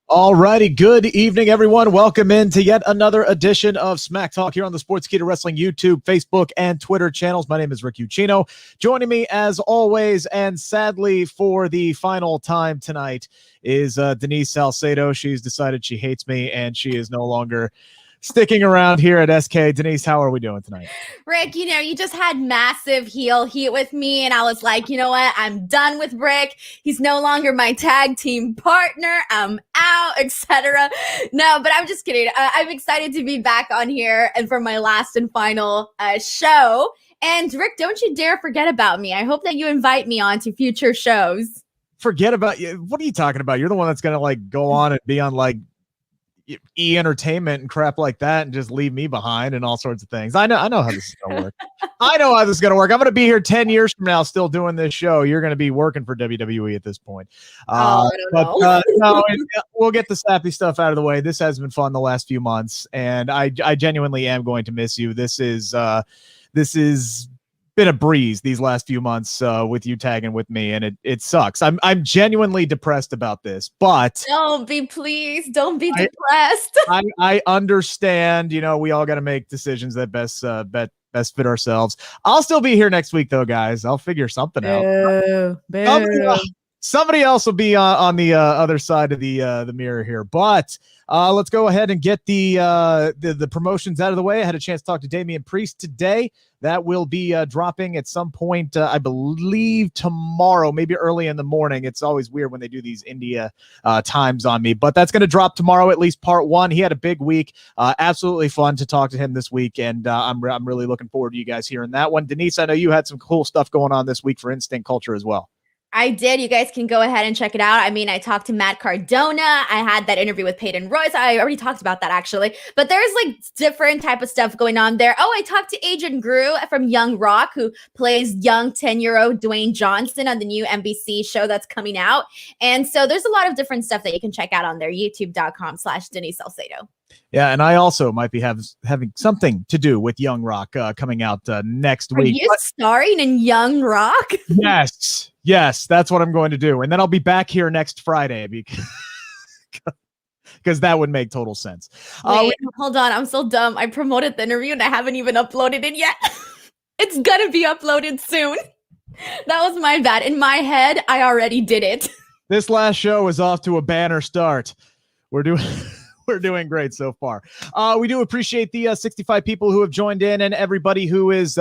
All righty. Good evening, everyone. Welcome in to yet another edition of Smack Talk here on the Sportskeeda Wrestling YouTube, Facebook, and Twitter channels. My name is Rick Ucchino. Joining me, as always, and sadly for the final time tonight, is Denise Salcedo. She's decided she hates me, and she is no longer sticking around here at SK. Denise, how are we doing tonight? Rick, you just had massive heel heat with me, and I was like, you know what? I'm done with Rick. He's no longer my tag team partner. I'm out, etc. No, but I'm just kidding. I'm excited to be back on here and for my last and final show. And Rick, don't you dare forget about me. I hope that you invite me on to future shows. Forget about you. What are you talking about? You're the one that's going to go on and be on E-entertainment and crap like that and just leave me behind and all sorts of things. I know how this is going to work. I know how this is going to work. I'm going to be here 10 years from now still doing this show. You're going to be working for WWE at this point. I don't know. No, we'll get the sappy stuff out of the way. This has been fun the last few months, and I genuinely am going to miss you. This is been a breeze these last few months with you tagging with me, and it sucks. I'm genuinely depressed about this, but Don't be depressed. I understand. We all got to make decisions that best fit ourselves. I'll still be here next week, though, guys. I'll figure something out. Somebody else will be on the other side of the mirror here, but let's go ahead and get the promotions out of the way. I had a chance to talk to Damian Priest today. That will be dropping at some point, I believe tomorrow, maybe early in the morning. It's always weird when they do these India times on me, but that's going to drop tomorrow, at least part one. He had a big week. Absolutely fun to talk to him this week, and I'm really looking forward to you guys hearing that one. Denise, I know you had some cool stuff going on this week for Instinct Culture as well. I did. You guys can go ahead and check it out. I mean, I talked to Matt Cardona. I had that interview with Peyton Royce. I already talked about that, actually. But there's different type of stuff going on there. Oh, I talked to Agent Gru from Young Rock, who plays young 10-year-old Dwayne Johnson on the new NBC show that's coming out. And so there's a lot of different stuff that you can check out on there, youtube.com/Denise Salcedo. Yeah, and I also might be having something to do with Young Rock coming out next week. Are you starring in Young Rock? Yes, that's what I'm going to do. And then I'll be back here next Friday because that would make total sense. Wait, hold on. I'm so dumb. I promoted the interview and I haven't even uploaded it yet. It's going to be uploaded soon. That was my bad. In my head, I already did it. This last show is off to a banner start. We're doing great so far. We do appreciate the 65 people who have joined in and everybody who is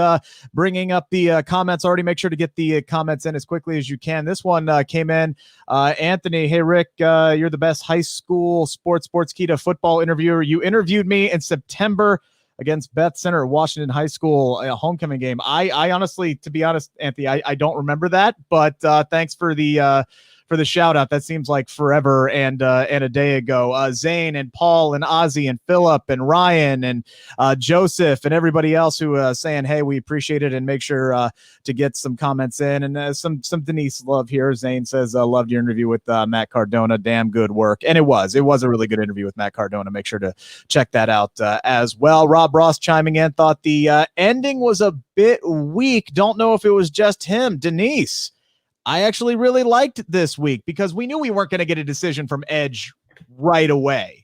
bringing up the comments already. Make sure to get the comments in as quickly as you can. This one came in. Anthony, hey, Rick, you're the best high school Sportskeeda football interviewer. You interviewed me in September against Beth Center at Washington High School, a homecoming game. I honestly, to be honest, Anthony, I don't remember that, but thanks for the shout out. That seems like forever and a day ago. Zayn and Paul and Ozzy and Philip and Ryan and Joseph and everybody else who saying, hey, we appreciate it, and make sure to get some comments in. And some Denise love here. Zayn says, loved your interview with Matt Cardona. Damn good work. And it was a really good interview with Matt Cardona. Make sure to check that out as well. Rob Ross chiming in, thought the ending was a bit weak. Don't know if it was just him. Denise, I actually really liked this week because we knew we weren't going to get a decision from Edge right away.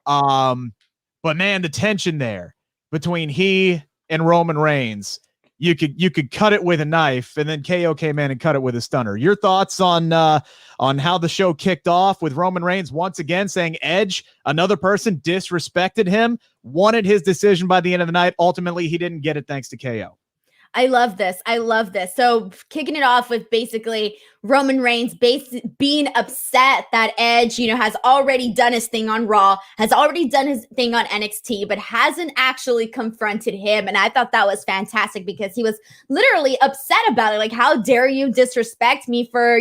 But man, the tension there between he and Roman Reigns, you could cut it with a knife, and then KO came in and cut it with a stunner. Your thoughts on how the show kicked off with Roman Reigns once again saying Edge, another person, disrespected him, wanted his decision by the end of the night. Ultimately, he didn't get it thanks to KO. I love this. So kicking it off with basically Roman Reigns being upset that Edge, has already done his thing on Raw, has already done his thing on NXT, but hasn't actually confronted him. And I thought that was fantastic because he was literally upset about it. Like, how dare you disrespect me for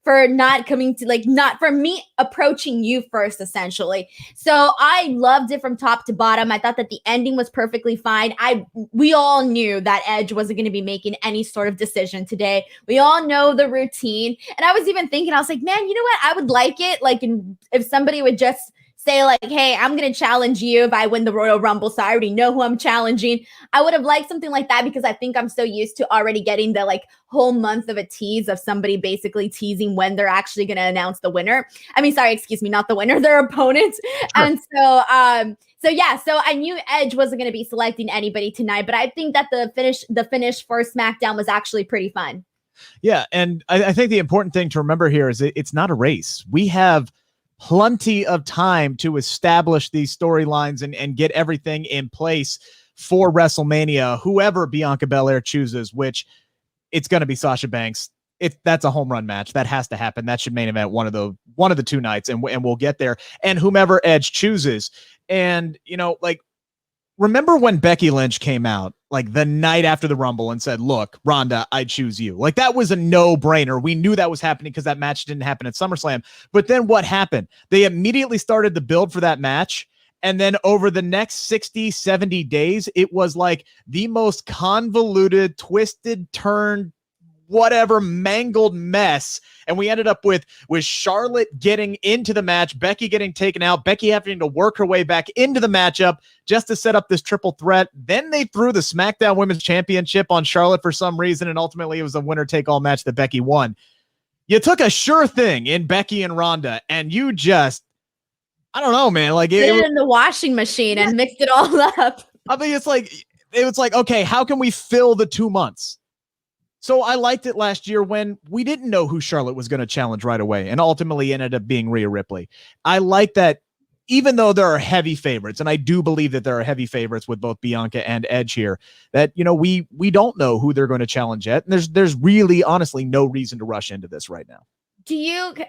not coming to not for me approaching you first, essentially. So I loved it from top to bottom. I thought that the ending was perfectly fine. We all knew that Edge wasn't going to be making any sort of decision today. We all know the routine. And I was even thinking, I was like, man, you know what? I would like it. If somebody would just say like, hey, I'm going to challenge you if I win the Royal Rumble. So I already know who I'm challenging. I would have liked something like that because I think I'm so used to already getting the like whole month of a tease of somebody basically teasing when they're actually going to announce the winner. I mean, sorry, excuse me, not the winner, their opponent. Sure. And so I knew Edge wasn't going to be selecting anybody tonight, but I think that the finish for SmackDown was actually pretty fun. Yeah, and I think the important thing to remember here is it's not a race. We have plenty of time to establish these storylines and get everything in place for WrestleMania, whoever Bianca Belair chooses, which it's going to be Sasha Banks. That's a home run match. That has to happen. That should main event one of the two nights, and we'll get there. And whomever Edge chooses. And, like, remember when Becky Lynch came out like the night after the Rumble and said, look, Ronda, I choose you. Like, that was a no-brainer. We knew that was happening because that match didn't happen at SummerSlam. But then what happened? They immediately started the build for that match. And then over the next 60, 70 days, it was like the most convoluted, twisted, turned, whatever, mangled mess. And we ended up with Charlotte getting into the match, Becky getting taken out, Becky having to work her way back into the matchup just to set up this triple threat. Then they threw the SmackDown Women's Championship on Charlotte for some reason, and ultimately it was a winner-take-all match that Becky won. You took a sure thing in Becky and Ronda, and you just, I don't know, man. Like, put it in the washing machine and mixed it all up. I mean, it was like, okay, how can we fill the 2 months? So I liked it last year when we didn't know who Charlotte was going to challenge right away, and ultimately ended up being Rhea Ripley. I like that, even though there are heavy favorites, and I do believe that there are heavy favorites with both Bianca and Edge here, that, we don't know who they're going to challenge yet. And there's really, honestly, no reason to rush into this right now.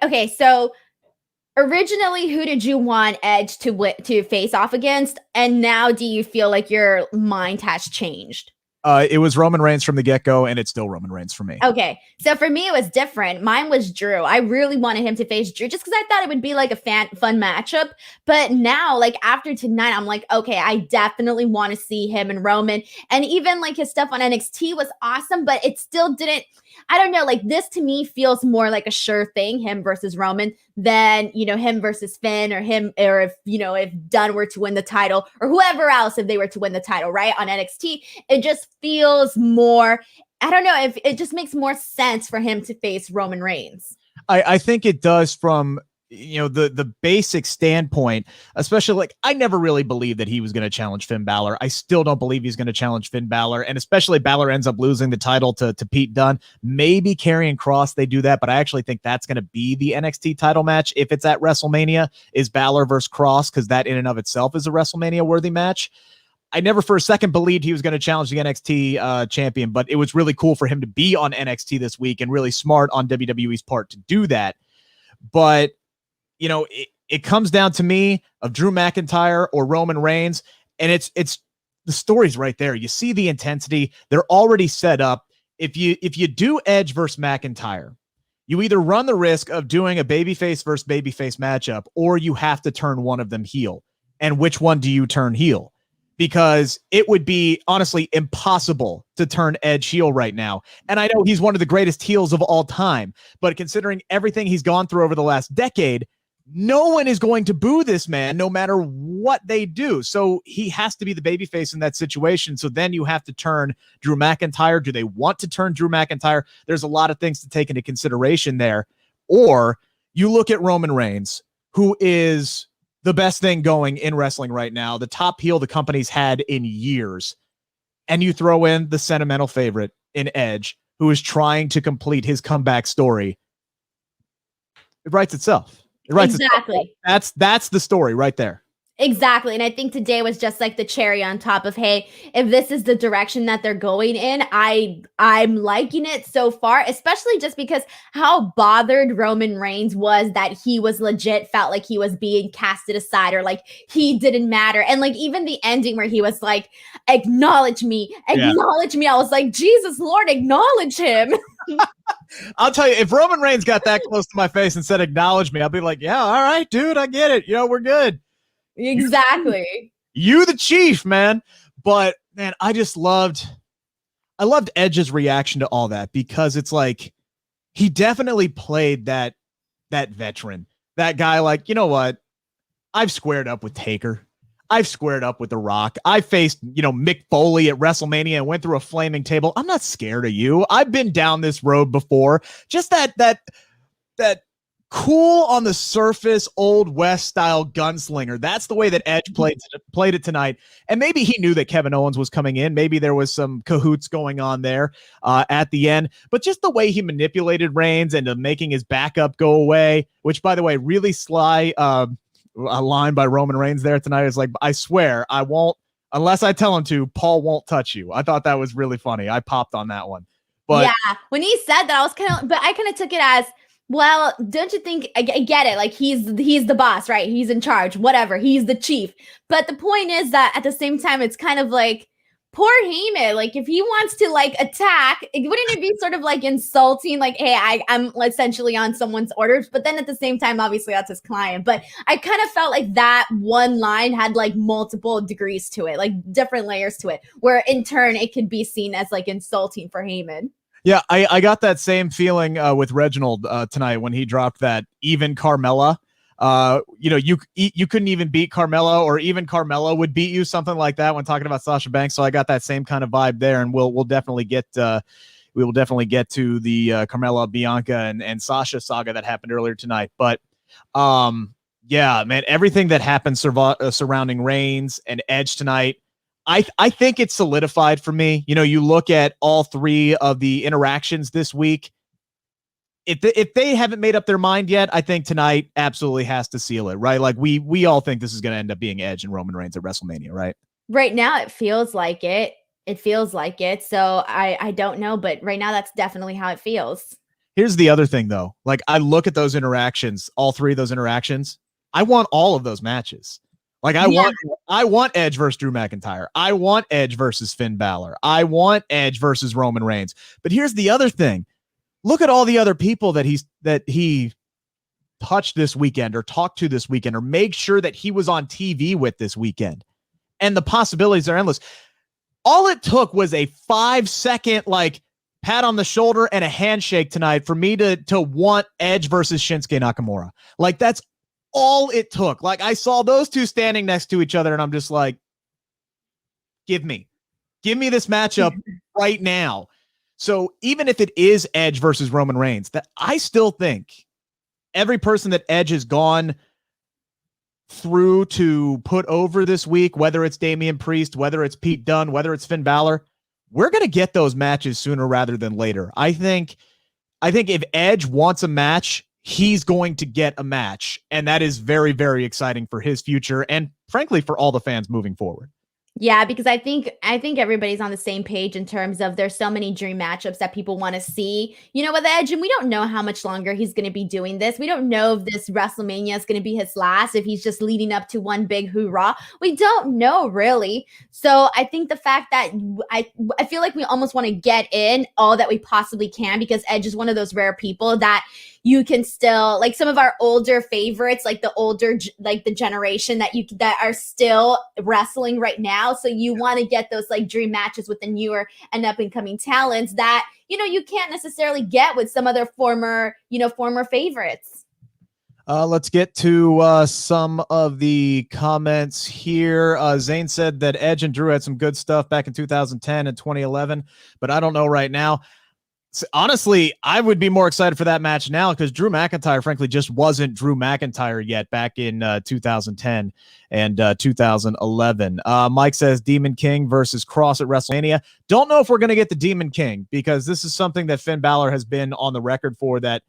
Okay, so originally, who did you want Edge to face off against? And now do you feel like your mind has changed? It was Roman Reigns from the get-go, and it's still Roman Reigns for me. Okay, so for me, it was different. Mine was Drew. I really wanted him to face Drew just because I thought it would be like a fun matchup. But now, like after tonight, I'm like, okay, I definitely want to see him and Roman. And even like his stuff on NXT was awesome, but it still didn't, I don't know, like this to me feels more like a sure thing, him versus Roman, than, him versus Finn, or if Dunn were to win the title, or whoever else, if they were to win the title, right, on NXT. It just feels more, I don't know, if it just makes more sense for him to face Roman Reigns. I think it does from, the basic standpoint, especially like I never really believed that he was going to challenge Finn Balor. I still don't believe he's going to challenge Finn Balor. And especially Balor ends up losing the title to Pete Dunne. Maybe Karrion Kross, they do that, but I actually think that's going to be the NXT title match. If it's at WrestleMania, is Balor versus Kross, because that in and of itself is a WrestleMania worthy match. I never for a second believed he was going to challenge the NXT champion, but it was really cool for him to be on NXT this week, and really smart on WWE's part to do that. But it comes down to me of Drew McIntyre or Roman Reigns, and it's the story's right there. You see the intensity. They're already set up. If you do Edge versus McIntyre, you either run the risk of doing a babyface versus babyface matchup, or you have to turn one of them heel. And which one do you turn heel? Because it would be honestly impossible to turn Edge heel right now. And I know he's one of the greatest heels of all time, but considering everything he's gone through over the last decade, no one is going to boo this man no matter what they do. So he has to be the babyface in that situation. So then you have to turn Drew McIntyre. Do they want to turn Drew McIntyre? There's a lot of things to take into consideration there. Or you look at Roman Reigns, who is the best thing going in wrestling right now, the top heel the company's had in years. And you throw in the sentimental favorite in Edge, who is trying to complete his comeback story. It writes itself. Exactly. That's the story right there. Exactly. And I think today was just like the cherry on top of, hey, if this is the direction that they're going in, I'm liking it so far, especially just because how bothered Roman Reigns was that he was legit, felt like he was being casted aside, or like he didn't matter. And like even the ending where he was like, acknowledge me. I was like, Jesus Lord, acknowledge him. I'll tell you, if Roman Reigns got that close to my face and said, acknowledge me, I'll be like, yeah, all right, dude, I get it. We're good. Exactly. You the chief, man. But man, I loved Edge's reaction to all that, because it's like he definitely played that veteran, that guy like, you know what? I've squared up with Taker. I've squared up with The Rock. I faced, Mick Foley at WrestleMania and went through a flaming table. I'm not scared of you. I've been down this road before. Just that cool on the surface, old West style gunslinger. That's the way that Edge played it tonight. And maybe he knew that Kevin Owens was coming in. Maybe there was some cahoots going on there at the end. But just the way he manipulated Reigns into making his backup go away, which, by the way, really sly. A line by Roman Reigns there tonight is like, I swear I won't, unless I tell him to, Paul won't touch you. I thought that was really funny. I popped on that one. But yeah, when he said that, I kind of took it as, well, don't you think, I get it. Like he's the boss, right? He's in charge, whatever. He's the chief. But the point is that at the same time, it's kind of like, poor Heyman, like if he wants to like attack, wouldn't it be sort of like insulting? Like, hey, I'm essentially on someone's orders, but then at the same time, obviously that's his client. But I kind of felt like that one line had like multiple degrees to it, like different layers to it, where in turn it could be seen as like insulting for Heyman. Yeah, I got that same feeling with Reginald tonight when he dropped that even Carmella. You couldn't even beat Carmella, or even Carmella would beat you, something like that when talking about Sasha Banks. So I got that same kind of vibe there, and we'll definitely get to the Carmella, Bianca, and Sasha saga that happened earlier tonight. But yeah, man, everything that happened surrounding Reigns and Edge tonight, I think it's solidified for me. You look at all three of the interactions this week. If they haven't made up their mind yet, I think tonight absolutely has to seal it, right? Like we all think this is going to end up being Edge and Roman Reigns at WrestleMania, right? Right now, it feels like it. It feels like it. So I don't know, but right now, that's definitely how it feels. Here's the other thing, though. Like I look at those interactions, all three of those interactions. I want all of those matches. Like I want Edge versus Drew McIntyre. I want Edge versus Finn Balor. I want Edge versus Roman Reigns. But here's the other thing. Look at all the other people that he touched this weekend, or talked to this weekend, or made sure that he was on TV with this weekend. And the possibilities are endless. All it took was a 5-second like pat on the shoulder and a handshake tonight for me to want Edge versus Shinsuke Nakamura. Like that's all it took. Like I saw those two standing next to each other and I'm just like, give me this matchup right now. So even if it is Edge versus Roman Reigns, that I still think every person that Edge has gone through to put over this week, whether it's Damian Priest, whether it's Pete Dunne, whether it's Finn Balor, we're going to get those matches sooner rather than later. I think if Edge wants a match, he's going to get a match. And that is very, very exciting for his future and frankly, for all the fans moving forward. Yeah, because I think everybody's on the same page in terms of there's so many dream matchups that people want to see, with Edge, and we don't know how much longer he's going to be doing this. We don't know if this WrestleMania is going to be his last, if he's just leading up to one big hoorah. We don't know really. So I think the fact that I feel like we almost want to get in all that we possibly can, because Edge is one of those rare people that you can still, like some of our older favorites, like the generation that are still wrestling right now. So you want to get those like dream matches with the newer and up and coming talents that, you can't necessarily get with some other former favorites. Let's get to some of the comments here. Zayn said that Edge and Drew had some good stuff back in 2010 and 2011, but I don't know right now. Honestly, I would be more excited for that match now because Drew McIntyre, frankly, just wasn't Drew McIntyre yet back in 2010 and 2011. Mike says Demon King versus Cross at WrestleMania. Don't know if we're going to get the Demon King because this is something that Finn Balor has been on the record for, that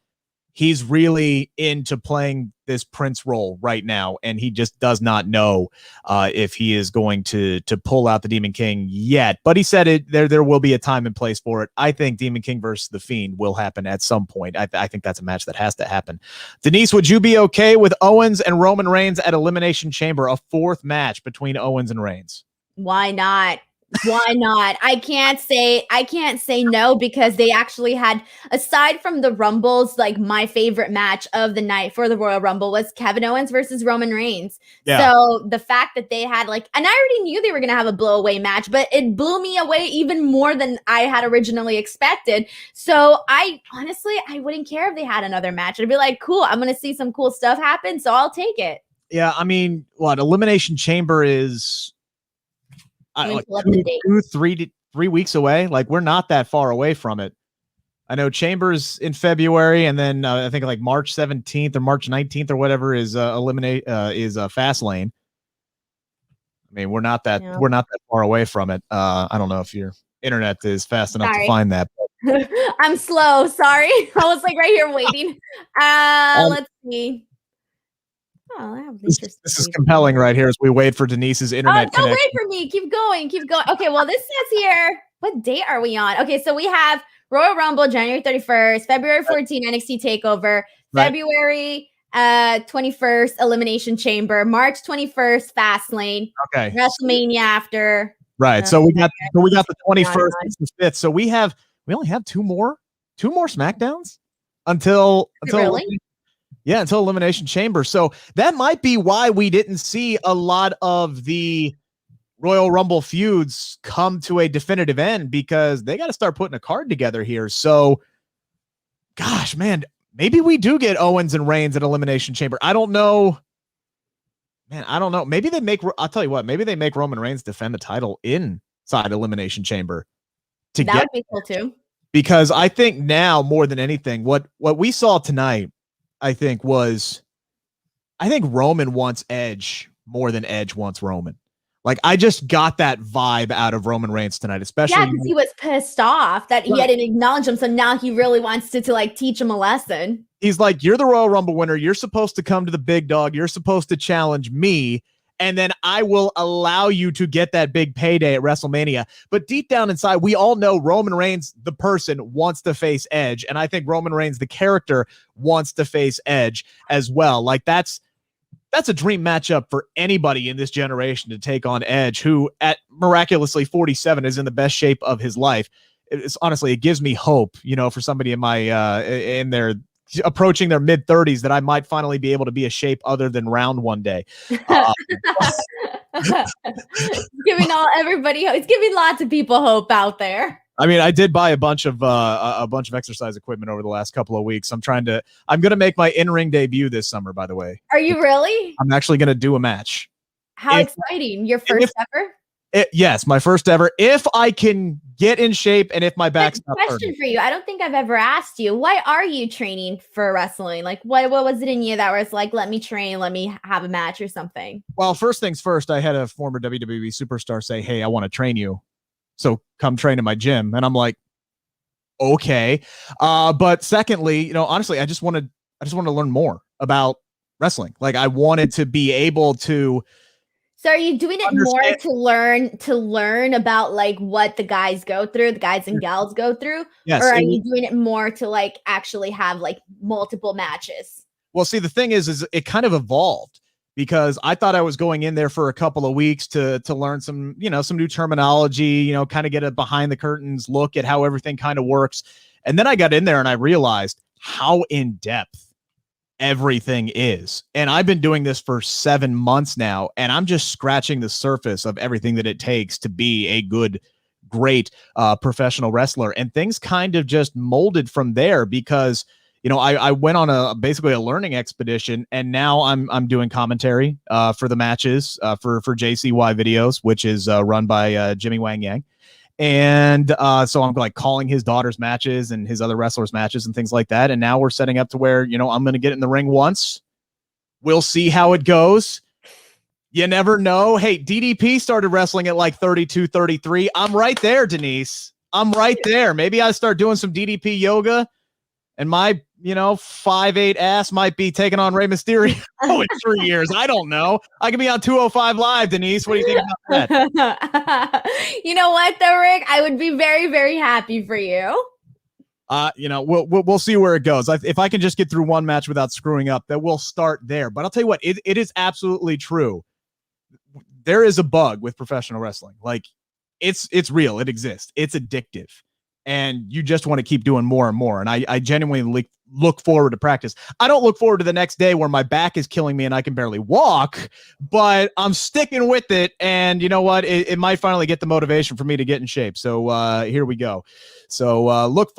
he's really into playing this Prince role right now, and he just does not know if he is going to pull out the Demon King yet. But he said there will be a time and place for it. I think Demon King versus The Fiend will happen at some point. I think that's a match that has to happen. Denise, would you be okay with Owens and Roman Reigns at Elimination Chamber, a fourth match between Owens and Reigns? Why not? Why not? I can't say no, because they actually had, aside from the Rumbles, like my favorite match of the night for the Royal Rumble was Kevin Owens versus Roman Reigns. Yeah. So the fact that they had and I already knew they were going to have a blow away match, but it blew me away even more than I had originally expected. So I wouldn't care if they had another match. I'd be like, cool, I'm going to see some cool stuff happen. So I'll take it. Yeah, I mean, what Elimination Chamber is like three weeks away. Like we're not that far away from it. I know Chambers in February, and then I think like March 17th or March 19th or whatever is Fastlane. I mean, we're not that far away from it. I don't know if your internet is fast enough to find that. I'm slow. Sorry, I was like right here waiting. Let's see. Oh, this is compelling right here as we wait for Denise's internet connection. Don't wait for me. Keep going. Okay, well, this says here, what date are we on? Okay, so we have Royal Rumble, January 31st, February 14th, NXT TakeOver, February 21st, Elimination Chamber, March 21st, Fastlane, WrestleMania after. Right, so we got the 21st and the 5th. So we only have two more SmackDowns until really? Yeah, until Elimination Chamber. So that might be why we didn't see a lot of the Royal Rumble feuds come to a definitive end, because they got to start putting a card together here. So, gosh, man, maybe we do get Owens and Reigns at Elimination Chamber. I don't know. Man, I don't know. Maybe I'll tell you what, maybe they make Roman Reigns defend the title inside Elimination Chamber. That would be cool too. Because I think now more than anything, what we saw tonight, I think Roman wants Edge more than Edge wants Roman. Like, I just got that vibe out of Roman Reigns tonight, especially because he was pissed off that he hadn't acknowledged him. So now he really wants to like teach him a lesson. He's like, you're the Royal Rumble winner. You're supposed to come to the big dog. You're supposed to challenge me. And then I will allow you to get that big payday at WrestleMania. But deep down inside, we all know Roman Reigns, the person, wants to face Edge. And I think Roman Reigns, the character, wants to face Edge as well. Like, that's a dream matchup for anybody in this generation to take on Edge, who at miraculously 47 is in the best shape of his life. Honestly, it gives me hope, for somebody in their approaching their mid 30s that I might finally be able to be a shape other than round one day. Giving everybody hope. It's giving lots of people hope out there. I mean, I did buy a bunch of exercise equipment over the last couple of weeks. I'm going to make my in-ring debut this summer, by the way. Are you really? I'm actually going to do a match. How exciting. Your first ever? Yes, my first ever. If I can get in shape and if my back's not hurting. Question for you. I don't think I've ever asked you. Why are you training for wrestling? Like, what was it in you that was like, let me train, let me have a match or something? Well, first things first, I had a former WWE superstar say, hey, I want to train you, so come train in my gym. And I'm like, okay. But secondly, honestly, I just wanted to learn more about wrestling. Like, I wanted to be able to. So are you doing it more to learn about like what the guys go through, the guys and gals go through? Yes. Or are you doing it more to like actually have like multiple matches? Well, see, the thing is it kind of evolved, because I thought I was going in there for a couple of weeks to learn some new terminology, kind of get a behind the curtains look at how everything kind of works. And then I got in there and I realized how in depth everything is. And I've been doing this for 7 months now, and I'm just scratching the surface of everything that it takes to be a great professional wrestler. And things kind of just molded from there, because I went on basically a learning expedition, and now I'm doing commentary for the matches for JCY Videos, which is run by Jimmy Wang Yang. And so I'm like calling his daughter's matches and his other wrestlers' matches and things like that. And now we're setting up to where, I'm going to get in the ring once. We'll see how it goes. You never know. Hey, DDP started wrestling at like 32, 33. I'm right there, Denise. I'm right there. Maybe I start doing some DDP yoga, and my, 5'8" ass might be taking on Rey Mysterio in 3 years. I don't know. I could be on 205 Live, Denise. What do you think about that? You know what, though, Rick? I would be very, very happy for you. We'll see where it goes. If I can just get through one match without screwing up, then we'll start there. But I'll tell you what, it is absolutely true. There is a bug with professional wrestling. Like, it's real. It exists. It's addictive. And you just want to keep doing more and more. And I genuinely look forward to practice. I don't look forward to the next day where my back is killing me and I can barely walk, but I'm sticking with it. And you know what? It might finally get the motivation for me to get in shape. So here we go. So look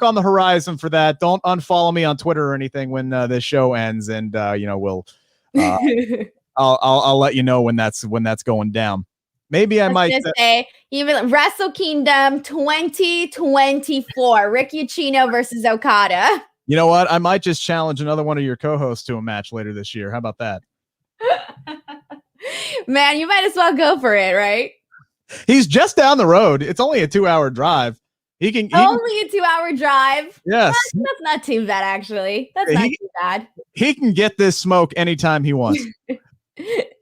on the horizon for that. Don't unfollow me on Twitter or anything when this show ends. And we'll I'll let you know when that's going down. Maybe I might say even Wrestle Kingdom 2024, Rick Ucchino versus Okada. You know what? I might just challenge another one of your co-hosts to a match later this year. How about that? Man, you might as well go for it, right? He's just down the road. It's only a 2-hour drive. He can only a 2-hour drive. Yes, that's not too bad, actually. That's not too bad. He can get this smoke anytime he wants.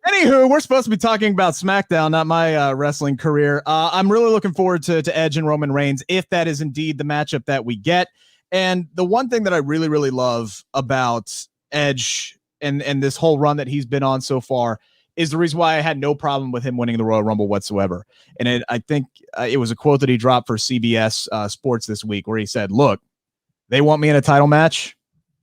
Anywho, we're supposed to be talking about SmackDown, not my wrestling career. I'm really looking forward to Edge and Roman Reigns, if that is indeed the matchup that we get. And the one thing that I really, really love about Edge and this whole run that he's been on so far is the reason why I had no problem with him winning the Royal Rumble whatsoever. And I think it was a quote that he dropped for CBS Sports this week where he said, look, they want me in a title match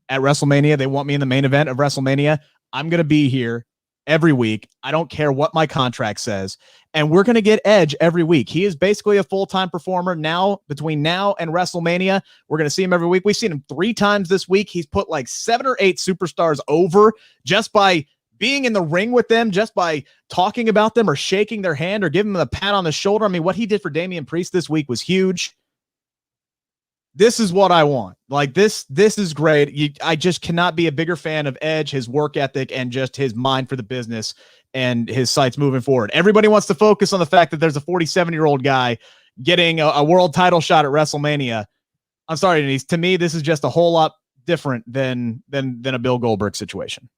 at WrestleMania. They want me in the main event of WrestleMania. I'm going to be here every week. I don't care what my contract says. And we're going to get Edge every week. He is basically a full-time performer now. Between now and WrestleMania, we're going to see him every week. We've seen him 3 times this week. He's put like 7 or 8 superstars over just by being in the ring with them, just by talking about them or shaking their hand or giving them a pat on the shoulder. I mean, what he did for Damian Priest this week was huge. This is what I want. Like this is great. I just cannot be a bigger fan of Edge, his work ethic, and just his mind for the business and his sights moving forward. Everybody wants to focus on the fact that there's a 47-year-old guy getting a world title shot at WrestleMania. I'm sorry, Denise. To me, this is just a whole lot different than a Bill Goldberg situation.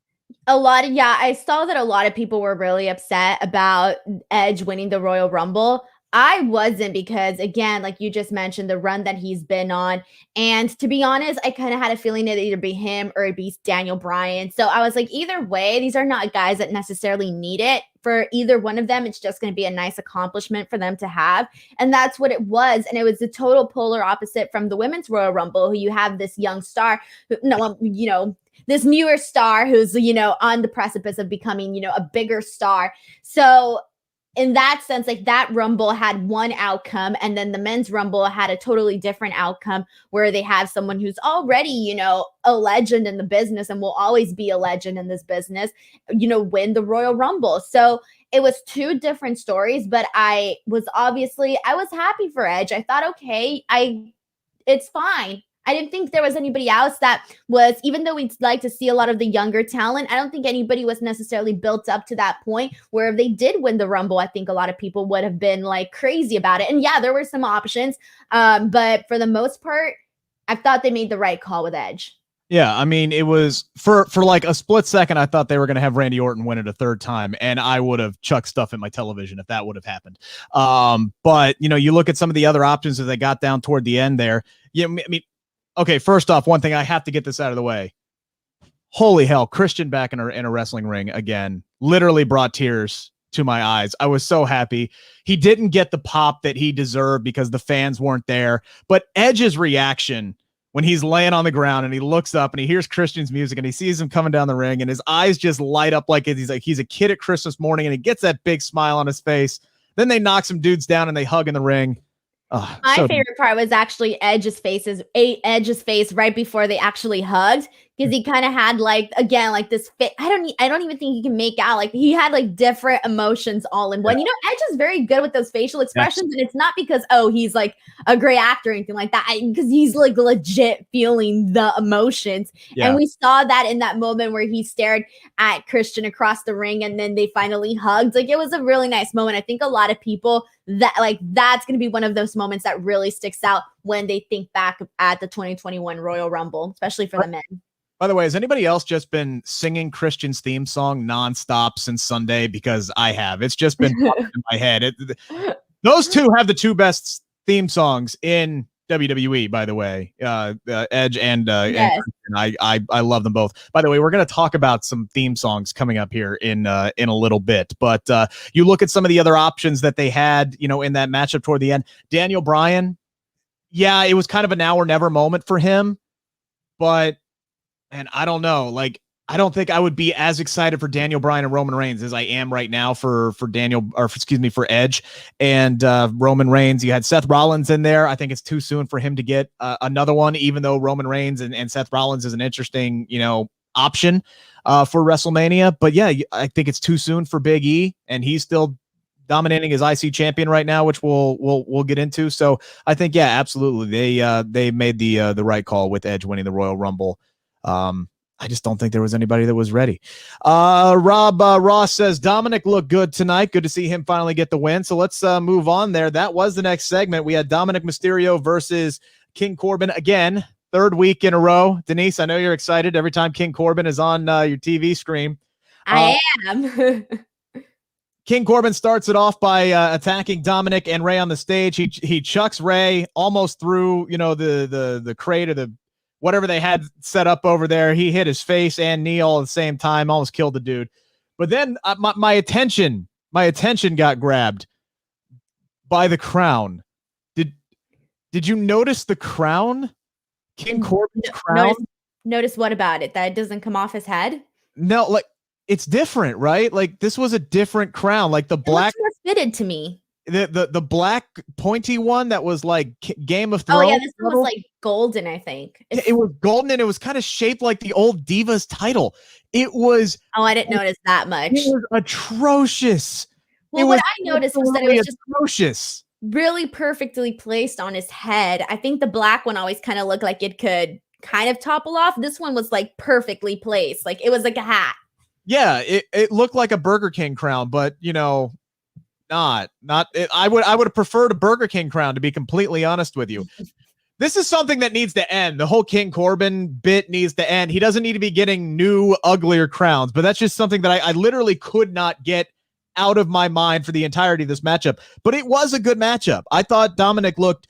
I saw that a lot of people were really upset about Edge winning the Royal Rumble. I wasn't, because again, like you just mentioned, the run that he's been on. And to be honest, I kind of had a feeling it'd either be him or it'd be Daniel Bryan. So I was like, either way, these are not guys that necessarily need it. For either one of them, it's just going to be a nice accomplishment for them to have. And that's what it was. And it was the total polar opposite from the Women's Royal Rumble, who you have this young star, this newer star who's, on the precipice of becoming, a bigger star. So in that sense, like that Rumble had one outcome, and then the Men's Rumble had a totally different outcome where they have someone who's already, a legend in the business and will always be a legend in this business, win the Royal Rumble. So it was 2 different stories, but I was happy for Edge. I thought, okay, it's fine. I didn't think there was anybody else that was, even though we'd like to see a lot of the younger talent, I don't think anybody was necessarily built up to that point where if they did win the Rumble, I think a lot of people would have been like crazy about it. And yeah, there were some options. But for the most part, I thought they made the right call with Edge. Yeah, I mean, it was for like a split second, I thought they were going to have Randy Orton win it a 3rd time, and I would have chucked stuff at my television if that would have happened. But, you look at some of the other options that they got down toward the end there. Okay, first off, one thing, I have to get this out of the way. Holy hell, Christian back in a wrestling ring again literally brought tears to my eyes. I was so happy. He didn't get the pop that he deserved because the fans weren't there, but Edge's reaction when he's laying on the ground and he looks up and he hears Christian's music and he sees him coming down the ring and his eyes just light up like he's a kid at Christmas morning, and he gets that big smile on his face. Then they knock some dudes down and they hug in the ring. My favorite part was actually Edge's face right before they actually hugged, because he kind of had this fit. I don't even think he can make out. Like he had like different emotions all in one. Edge is very good with those facial expressions, and it's not because he's like a great actor or anything like that, because he's like legit feeling the emotions. And we saw that in that moment where he stared at Christian across the ring, and then they finally hugged. Like it was a really nice moment. I think a lot of people that's going to be one of those moments that really sticks out when they think back at the 2021 Royal Rumble, especially for the men. By the way, has anybody else just been singing Christian's theme song nonstop since Sunday? Because I have. It's just been popping in my head. Those 2 have the 2 best theme songs in WWE, by the way. Edge and yes. I love them both. By the way, we're going to talk about some theme songs coming up here in a little bit. But you look at some of the other options that they had, in that matchup toward the end. Daniel Bryan, yeah, it was kind of a now or never moment for him. But, and I don't know, like, I don't think I would be as excited for Daniel Bryan and Roman Reigns as I am right now for Edge and Roman Reigns. You had Seth Rollins in there. I think it's too soon for him to get another one, even though Roman Reigns and Seth Rollins is an interesting, option for WrestleMania. But yeah, I think it's too soon for Big E, and he's still dominating as IC champion right now, which we'll get into. So I think, yeah, absolutely, they made the right call with Edge winning the Royal Rumble. I just don't think there was anybody that was ready. Rob Ross says Dominic looked good tonight. Good to see him finally get the win. So let's move on there. That was the next segment. We had Dominic Mysterio versus King Corbin again, third week in a row. Denise, I know you're excited every time King Corbin is on your TV screen. I am. King Corbin starts it off by attacking Dominic and Ray on the stage. He chucks Ray almost through, the crate or the whatever they had set up over there. He hit his face and knee all at the same time, almost killed the dude. But then my attention got grabbed by the crown. Did you notice the crown? King Corbin's crown? Notice what about it? That it doesn't come off his head? No, like, it's different, right? Like, this was a different crown. Like, the black more fitted to me. The black pointy one that was like Game of Thrones. Oh yeah, this one was like golden, I think. It was golden, and it was kind of shaped like the old Divas title. It was. Oh, I didn't notice that much. It was atrocious. Well, what I noticed was that it was just atrocious. Really perfectly placed on his head. I think the black one always kind of looked like it could kind of topple off. This one was like perfectly placed. Like it was like a hat. Yeah, it looked like a Burger King crown, but not I would have preferred a Burger King crown, to be completely honest with you. This is something that needs to end. The whole King Corbin bit needs to end. He doesn't need to be getting new, uglier crowns, but that's just something that I literally could not get out of my mind for the entirety of this matchup. But it was a good matchup. I thought Dominic looked,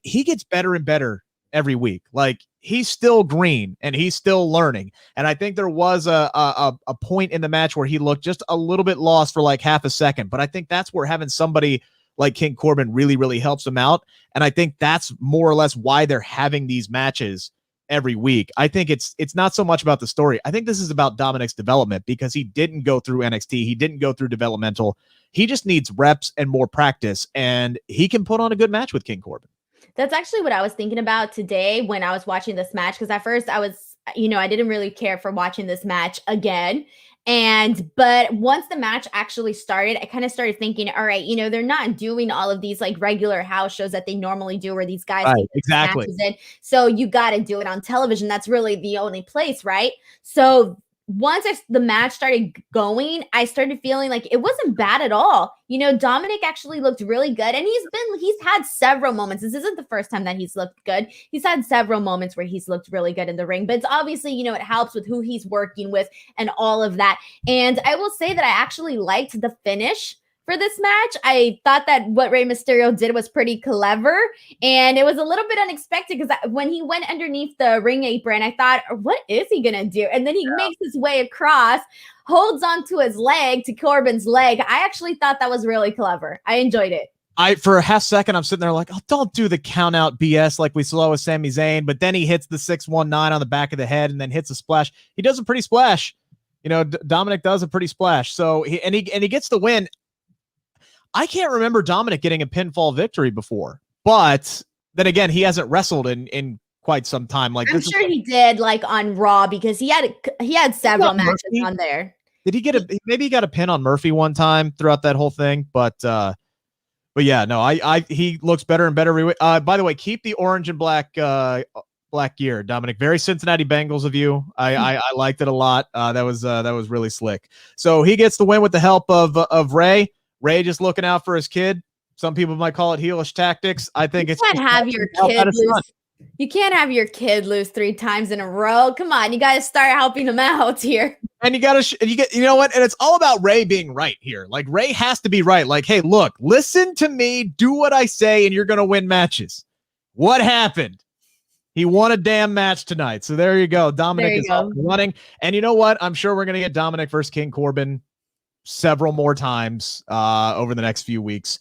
he gets better and better every week. Like, he's still green and he's still learning. And I think there was a point in the match where he looked just a little bit lost for like half a second. But I think that's where having somebody like King Corbin really, really helps him out. And I think that's more or less why they're having these matches every week. I think it's not so much about the story. I think this is about Dominic's development, because he didn't go through NXT. He didn't go through developmental. He just needs reps and more practice, and he can put on a good match with King Corbin. That's actually what I was thinking about today when I was watching this match. Because at first I was, I didn't really care for watching this match again. But once the match actually started, I kind of started thinking, all right, they're not doing all of these like regular house shows that they normally do where these guys take exactly matches in. So you got to do it on television. That's really the only place, right? So once the match started going, I started feeling like it wasn't bad at all. Dominic actually looked really good, and he's had several moments. This isn't the first time that he's looked good. He's had several moments where he's looked really good in the ring, but it's obviously, it helps with who he's working with and all of that. And I will say that I actually liked the finish for this match. I thought that what Rey Mysterio did was pretty clever, and it was a little bit unexpected because when he went underneath the ring apron, I thought, what is he gonna do? And then he makes his way across, holds onto his leg, to Corbin's leg. I actually thought that was really clever. I enjoyed it. For a half second, I'm sitting there like, oh, don't do the count out BS like we saw with Sami Zayn. But then he hits the 619 on the back of the head and then hits a splash. He does a pretty splash. Dominic does a pretty splash. So he gets the win. I can't remember Dominic getting a pinfall victory before, but then again, he hasn't wrestled in quite some time. Like, I'm sure he did, like on Raw, because he had several matches on there. Did he get maybe he got a pin on Murphy one time throughout that whole thing, but yeah, no, he looks better and better. By the way, keep the orange and black gear, Dominic. Very Cincinnati Bengals of you. I liked it a lot. That was really slick. So he gets the win with the help of Ray. Ray just looking out for his kid. Some people might call it heelish tactics. I think you can't have your kid lose. You can't have your kid lose 3 times in a row. Come on, you got to start helping him out here. And you know what? And it's all about Ray being right here. Like, Ray has to be right. Like, hey, look, listen to me, do what I say, and you're going to win matches. What happened? He won a damn match tonight. So there you go. Dominic is running. And you know what? I'm sure we're going to get Dominic versus King Corbin several more times over the next few weeks,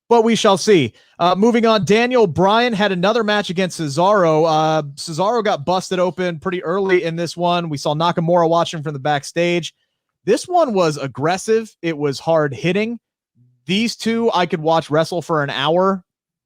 but we shall see. Moving on, Daniel Bryan had another match against Cesaro. Cesaro got busted open pretty early in this one. We saw Nakamura watching from the backstage. This one was aggressive. It was hard hitting. These two I could watch wrestle for an hour,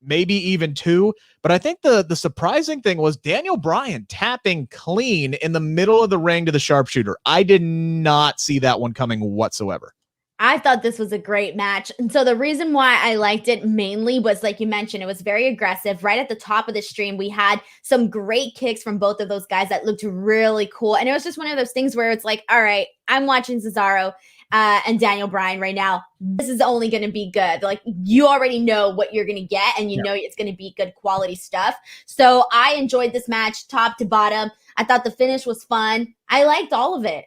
maybe even 2. But I think the surprising thing was Daniel Bryan tapping clean in the middle of the ring to the sharpshooter. I did not see that one coming whatsoever. I thought this was a great match. And so the reason why I liked it mainly was, like you mentioned, it was very aggressive. Right at the top of the stream, we had some great kicks from both of those guys that looked really cool. And it was just one of those things where it's like, all right, I'm watching Cesaro and Daniel Bryan right now. This is only going to be good. Like, you already know what you're going to get, and you know it's going to be good quality stuff. So I enjoyed this match top to bottom. I thought the finish was fun. I liked all of it.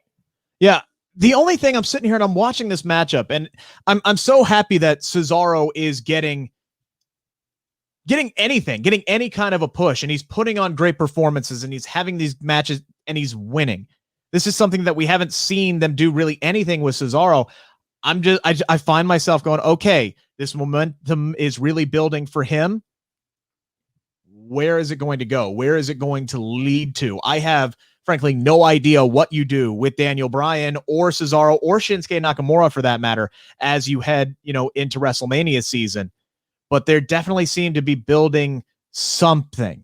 Yeah. The only thing, I'm sitting here and I'm watching this matchup, and I'm so happy that Cesaro is getting anything, getting any kind of a push, and he's putting on great performances, and he's having these matches and he's winning. This is something that we haven't seen them do really anything with Cesaro. I find myself going, okay, this momentum is really building for him. Where is it going to go? Where is it going to lead to? I have, frankly, no idea what you do with Daniel Bryan or Cesaro or Shinsuke Nakamura, for that matter, as you head, into WrestleMania season. But there definitely seem to be building something.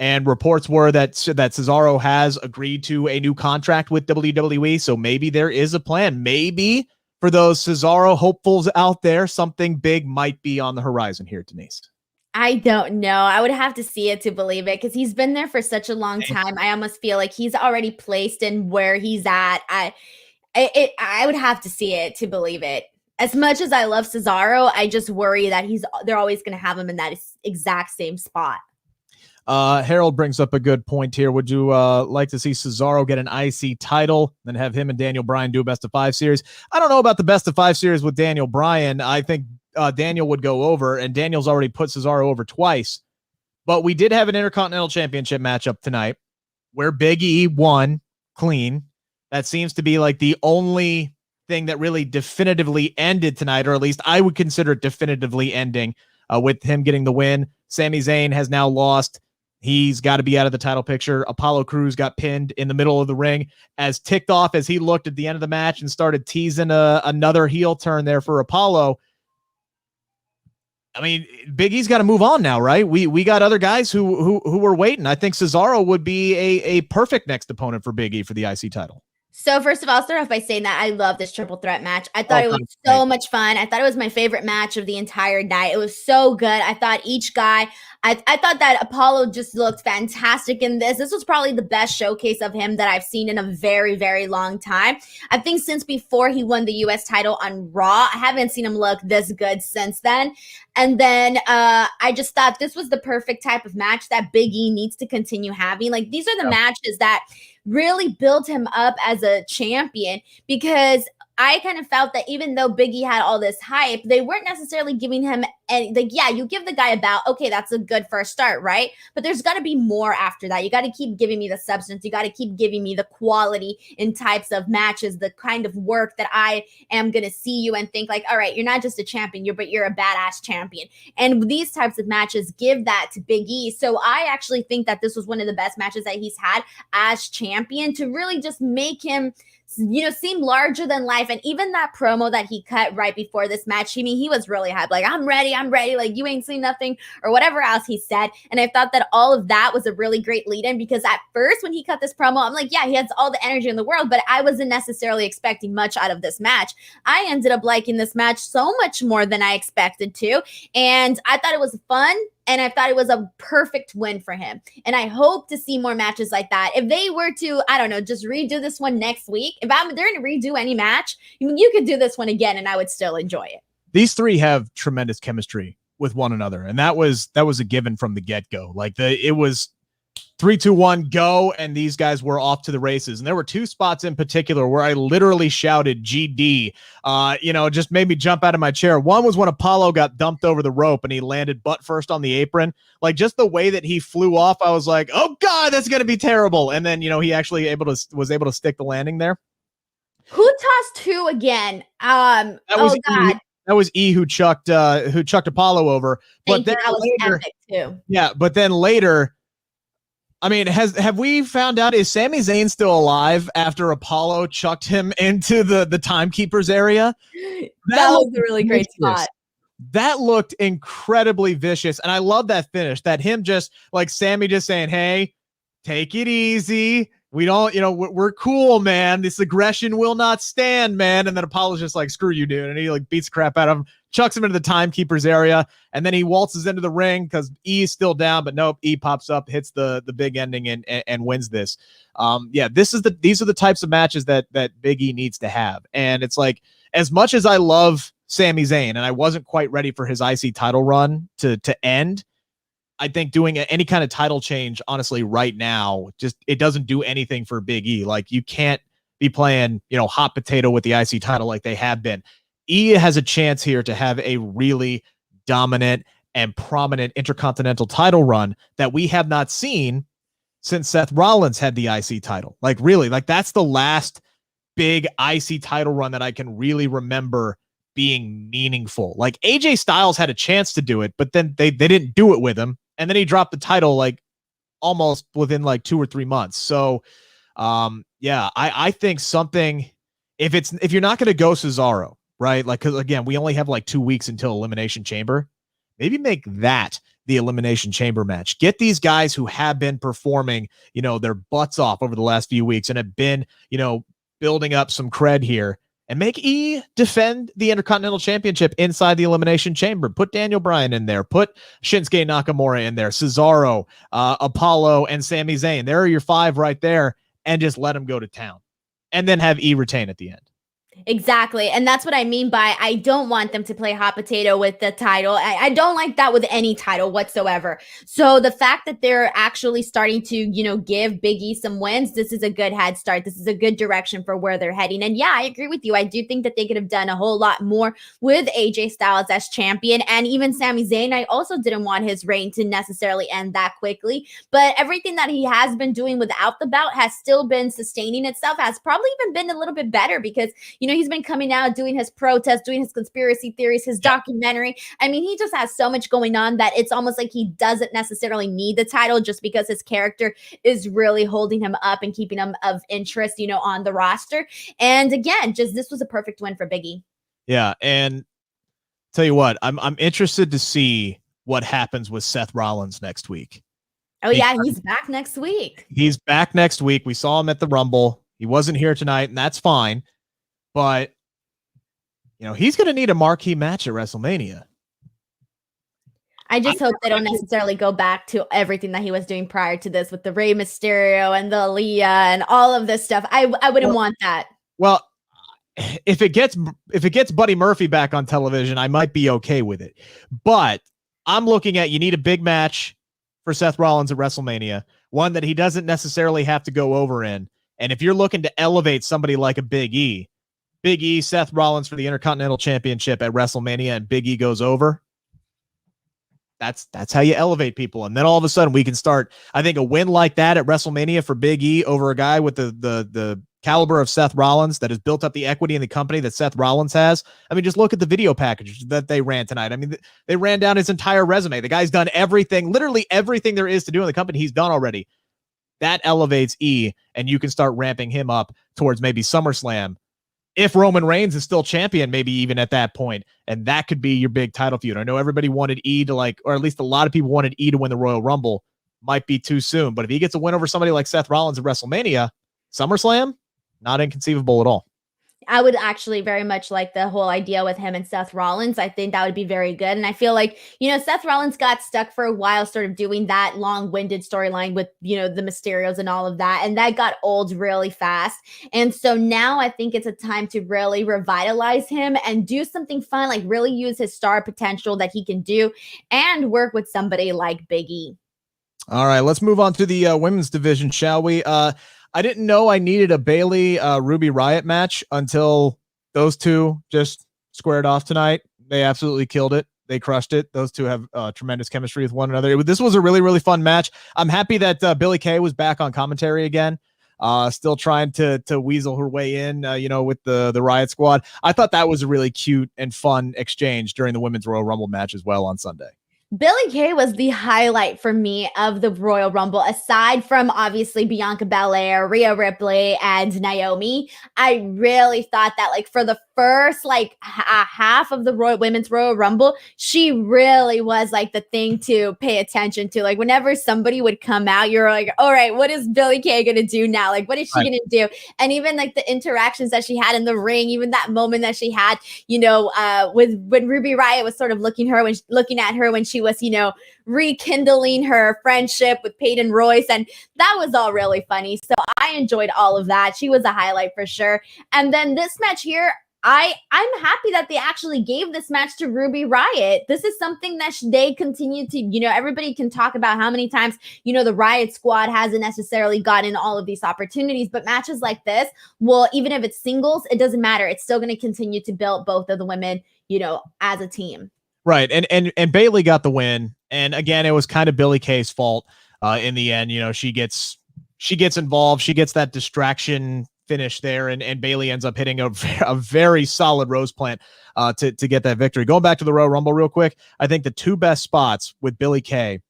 And reports were that Cesaro has agreed to a new contract with WWE. So maybe there is a plan. Maybe for those Cesaro hopefuls out there, something big might be on the horizon here, Denise. I don't know. I would have to see it to believe it, because he's been there for such a long time. I almost feel like he's already placed in where he's at. I would have to see it to believe it. As much as I love Cesaro, I just worry that they're always going to have him in that exact same spot. Harold brings up a good point here. Would you like to see Cesaro get an IC title, then have him and Daniel Bryan do a best of 5 series? I don't know about the best of 5 series with Daniel Bryan. I think Daniel would go over, and Daniel's already put Cesaro over twice. But we did have an Intercontinental Championship matchup tonight where Big E won clean. That seems to be like the only thing that really definitively ended tonight, or at least I would consider it definitively ending with him getting the win. Sami Zayn has now lost. He's got to be out of the title picture. Apollo Crews got pinned in the middle of the ring, as ticked off as he looked at the end of the match and started teasing another heel turn there for Apollo. I mean, Big E's got to move on now, right? We got other guys who were waiting. I think Cesaro would be a perfect next opponent for Big E for the IC title. So first of all, I'll start off by saying that I love this triple threat match. I thought it was so much fun. I thought it was my favorite match of the entire night. It was so good. I thought each guy, I thought that Apollo just looked fantastic in this. This was probably the best showcase of him that I've seen in a very, very long time. I think since before he won the US title on Raw, I haven't seen him look this good since then. And then I just thought this was the perfect type of match that Big E needs to continue having. Like, these are the matches that really built him up as a champion, because I kind of felt that even though Big E had all this hype, they weren't necessarily giving him any, like, yeah, you give the guy a bout. Okay, that's a good first start, right? But there's got to be more after that. You got to keep giving me the substance. You got to keep giving me the quality in types of matches, the kind of work that I am going to see you and think like, all right, you're not just a champion, but you're a badass champion. And these types of matches give that to Big E. So I actually think that this was one of the best matches that he's had as champion, to really just make him, seem larger than life. And even that promo that he cut right before this match, I mean, he was really hyped. Like, I'm ready. Like, you ain't seen nothing, or whatever else he said. And I thought that all of that was a really great lead-in, because at first when he cut this promo, I'm like, yeah, he has all the energy in the world, but I wasn't necessarily expecting much out of this match. I ended up liking this match so much more than I expected to. And I thought it was fun. And I thought it was a perfect win for him. And I hope to see more matches like that. If they were to, I don't know, just redo this one next week, if they're going to redo any match, you could do this one again and I would still enjoy it. These three have tremendous chemistry with one another. And that was a given from the get-go. Like, it was 3, 2, 1, go, and these guys were off to the races. And there were 2 spots in particular where I literally shouted GD. Just made me jump out of my chair. One was when Apollo got dumped over the rope and he landed butt first on the apron. Like, just the way that he flew off, I was like, oh God, that's going to be terrible. And then, he actually was able to stick the landing there. Who tossed who again? God. That was E who chucked Apollo over. But then that was later, epic too. Yeah, but then later, I mean, have we found out, is Sami Zayn still alive after Apollo chucked him into the timekeeper's area? That was a really great spot. That looked incredibly vicious. And I love that finish, that him just like Sami just saying, hey, take it easy. We don't, we're cool, man. This aggression will not stand, man. And then Apollo's just like, screw you, dude. And he like beats the crap out of him, chucks him into the timekeeper's area. And then he waltzes into the ring because E is still down, but nope. E pops up, hits the big ending and wins this. These are the types of matches that Big E needs to have. And it's like, as much as I love Sami Zayn, and I wasn't quite ready for his IC title run to end, I think doing any kind of title change, honestly, right now, just it doesn't do anything for Big E. Like, you can't be playing, hot potato with the IC title like they have been. E has a chance here to have a really dominant and prominent intercontinental title run that we have not seen since Seth Rollins had the IC title. Like, really, like that's the last big IC title run that I can really remember being meaningful. Like, AJ Styles had a chance to do it, but then they didn't do it with him. And then he dropped the title like almost within like 2 or 3 months. So I think something, if you're not going to go Cesaro, right? Like, cause again, we only have like 2 weeks until Elimination Chamber. Maybe make that the Elimination Chamber match. Get these guys who have been performing, their butts off over the last few weeks and have been, building up some cred here, and make E defend the Intercontinental Championship inside the Elimination Chamber. Put Daniel Bryan in there. Put Shinsuke Nakamura in there. Cesaro, Apollo, and Sami Zayn. There are your 5 right there, and just let them go to town. And then have E retain at the end. Exactly. And that's what I mean by I don't want them to play hot potato with the title. I don't like that with any title whatsoever. So the fact that they're actually starting to, give Big E some wins, this is a good head start. This is a good direction for where they're heading. And yeah, I agree with you. I do think that they could have done a whole lot more with AJ Styles as champion, and even Sami Zayn. I also didn't want his reign to necessarily end that quickly, but everything that he has been doing without the bout has still been sustaining itself, has probably even been a little bit better because, he's been coming out, doing his protest, doing his conspiracy theories, his documentary. I mean, he just has so much going on that it's almost like he doesn't necessarily need the title just because his character is really holding him up and keeping him of interest, on the roster. And again, just this was a perfect win for Big E. Yeah, and tell you what, I'm interested to see what happens with Seth Rollins next week. Oh, yeah, he's back next week. He's back next week. We saw him at the Rumble. He wasn't here tonight, and that's fine. But, he's going to need a marquee match at WrestleMania. I just hope they don't necessarily go back to everything that he was doing prior to this with the Rey Mysterio and the Aaliyah and all of this stuff. I wouldn't want that. Well, if it gets Buddy Murphy back on television, I might be okay with it. But I'm looking at, you need a big match for Seth Rollins at WrestleMania, one that he doesn't necessarily have to go over in. And if you're looking to elevate somebody like a Big E, Seth Rollins for the Intercontinental Championship at WrestleMania, and Big E goes over, that's how you elevate people. And then all of a sudden we can start, I think, a win like that at WrestleMania for Big E over a guy with the caliber of Seth Rollins that has built up the equity in the company that Seth Rollins has. I mean, just look at the video package that they ran tonight. I mean, they ran down his entire resume. The guy's done everything, literally everything there is to do in the company. He's done already. That elevates E, and you can start ramping him up towards maybe SummerSlam. If Roman Reigns is still champion, maybe even at that point, and that could be your big title feud. I know everybody wanted E to or at least a lot of people wanted E to win the Royal Rumble. Might be too soon, but if he gets a win over somebody like Seth Rollins at WrestleMania, SummerSlam, not inconceivable at all. I would actually very much like the whole idea with him and Seth Rollins. I think that would be very good. And I feel like, Seth Rollins got stuck for a while sort of doing that long-winded storyline with, the Mysterios and all of that. And that got old really fast. And so now I think it's a time to really revitalize him and do something fun, like really use his star potential that he can do and work with somebody like Big E. All right, let's move on to the women's division, shall we? I didn't know I needed a Bayley Ruby Riott match until those two just squared off tonight. They absolutely killed it. They crushed it. Those two have tremendous chemistry with one another. This was a really, really fun match. I'm happy that Billie Kay was back on commentary again. Still trying to weasel her way in, with the Riott Squad. I thought that was a really cute and fun exchange during the Women's Royal Rumble match as well on Sunday. Billie Kay was the highlight for me of the Royal Rumble, aside from obviously Bianca Belair, Rhea Ripley, and Naomi. I really thought that, like, for the first half of the Women's Royal Rumble, she really was like the thing to pay attention to. Like, whenever somebody would come out, you're like, all right, what is Billie Kay gonna do now? Like, what is she gonna do? And even like the interactions that she had in the ring, even that moment that she had, with when Ruby Riott was sort of looking at her when she was, rekindling her friendship with Peyton Royce. And that was all really funny. So I enjoyed all of that. She was a highlight for sure. And then this match here, I'm happy that they actually gave this match to Ruby Riott. This is something that they continue to, everybody can talk about how many times, the Riott Squad hasn't necessarily gotten all of these opportunities, but matches like this, well, even if it's singles, it doesn't matter. It's still going to continue to build both of the women, as a team. Right. And Bayley got the win. And again, it was kind of Billie Kay's fault in the end. She gets involved. She gets that distraction finish there, and Bayley ends up hitting a very solid rose plant to get that victory. Going back to the Royal Rumble real quick, I think the two best spots with Billie Kay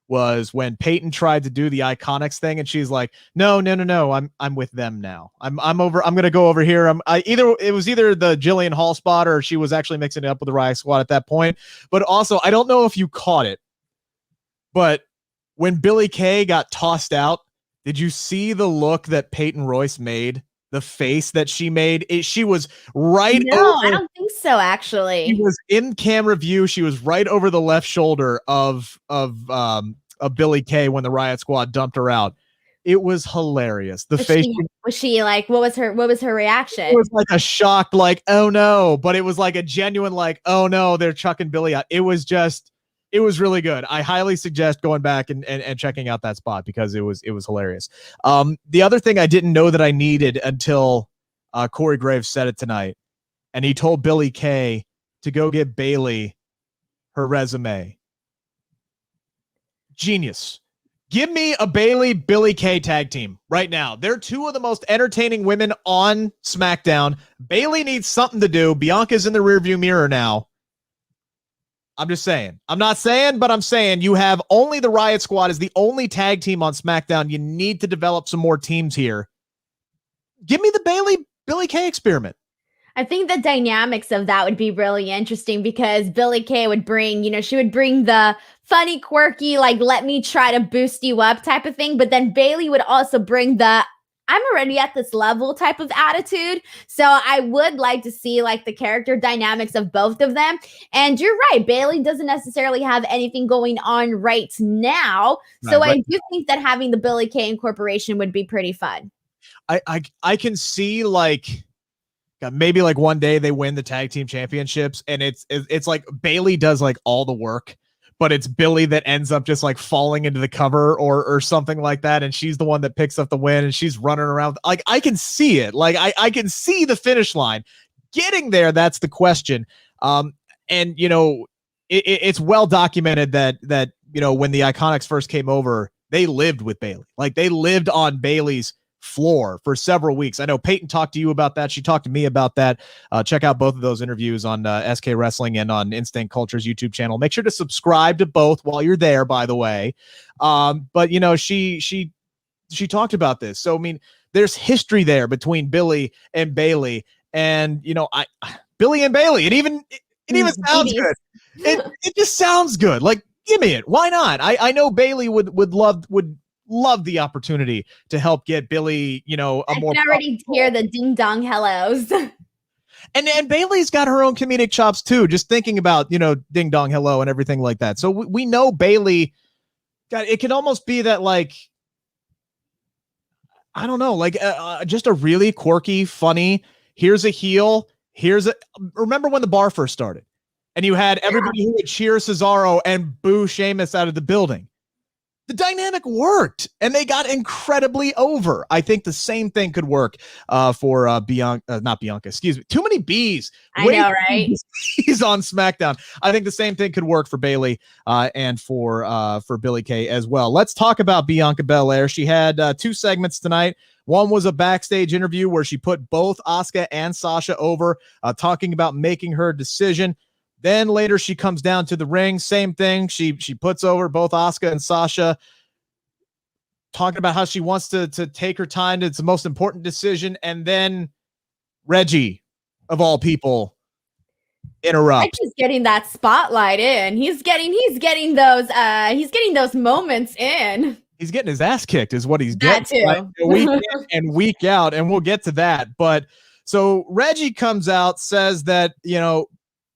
was when Peyton tried to do the Iconics thing, and she's like, no, I'm with them now. I'm over. I'm gonna go over here. It was either the Jillian Hall spot, or she was actually mixing it up with the Riott Squad at that point. But also, I don't know if you caught it, but when Billie Kay got tossed out, did you see the look that Peyton Royce made? The face that she made, she was right. No, I don't think so. Actually, she was in camera view. She was right over the left shoulder of Billie Kay when the Riott Squad dumped her out. It was hilarious. The face. Was she like? What was her reaction? It was like a shocked, like, oh no, but it was like a genuine, like, oh no, they're chucking Billie out. It was really good. I highly suggest going back and checking out that spot because it was hilarious. The other thing I didn't know that I needed until Corey Graves said it tonight, and he told Billie Kay to go get Bayley her resume. Genius. Give me a Billie Kay tag team right now. They're two of the most entertaining women on SmackDown. Bayley needs something to do. Bianca's in the rearview mirror now. I'm just saying. I'm not saying, but I'm saying you have only the Riott Squad is the only tag team on SmackDown. You need to develop some more teams here. Give me the Billie Kay experiment. I think the dynamics of that would be really interesting because Billie Kay would bring, she would bring the funny, quirky, like, let me try to boost you up type of thing. But then Bayley would also bring the I'm already at this level type of attitude. So I would like to see like the character dynamics of both of them. And you're right, Bayley doesn't necessarily have anything going on right now. So I do think that having the Billie Kay incorporation would be pretty fun. I can see like maybe like one day they win the tag team championships and it's like Bayley does like all the work, but it's Billie that ends up just like falling into the cover or something like that. And she's the one that picks up the win and she's running around. Like I can see it. Like I can see the finish line getting there. That's the question. And you know, it's well documented that, you know, when the Iconics first came over, they lived with Bayley. Like they lived on Bayley's floor for several weeks. I know Peyton talked to you about that. She talked to me about that. Check out both of those interviews on SK Wrestling and on Instinct Culture's YouTube channel. Make sure to subscribe to both while you're there, by the way. But you know, she talked about this. So I mean, there's history there between Billie and Bayley, and you know, Billie and Bayley. It even sounds good. It just sounds good. Like, give me it. Why not? I know Bayley would love the opportunity to help get Billie, you know, I can already hear the ding dong hellos. And Bayley's got her own comedic chops too. Just thinking about, you know, ding dong hello and everything like that. So we know Bayley. God, it can almost be that like, I don't know, like just a really quirky, funny. Here's a heel. Remember when the bar first started, and you had everybody who would cheer Cesaro and boo Sheamus out of the building. The dynamic worked, and they got incredibly over. I think the same thing could work for not Bianca. Excuse me. Too many B's. I know, right? He's on SmackDown. I think the same thing could work for Bayley and for Billie Kay as well. Let's talk about Bianca Belair. She had 2 segments tonight. One was a backstage interview where she put both Asuka and Sasha over, talking about making her decision. Then later she comes down to the ring, same thing. She puts over both Asuka and Sasha, talking about how she wants to take her time. It's the most important decision. And then Reggie, of all people, interrupts. Reggie's getting that spotlight in. He's getting those moments in. He's getting his ass kicked is what he's getting. That too. Week in and week out, and we'll get to that. But so Reggie comes out, says that,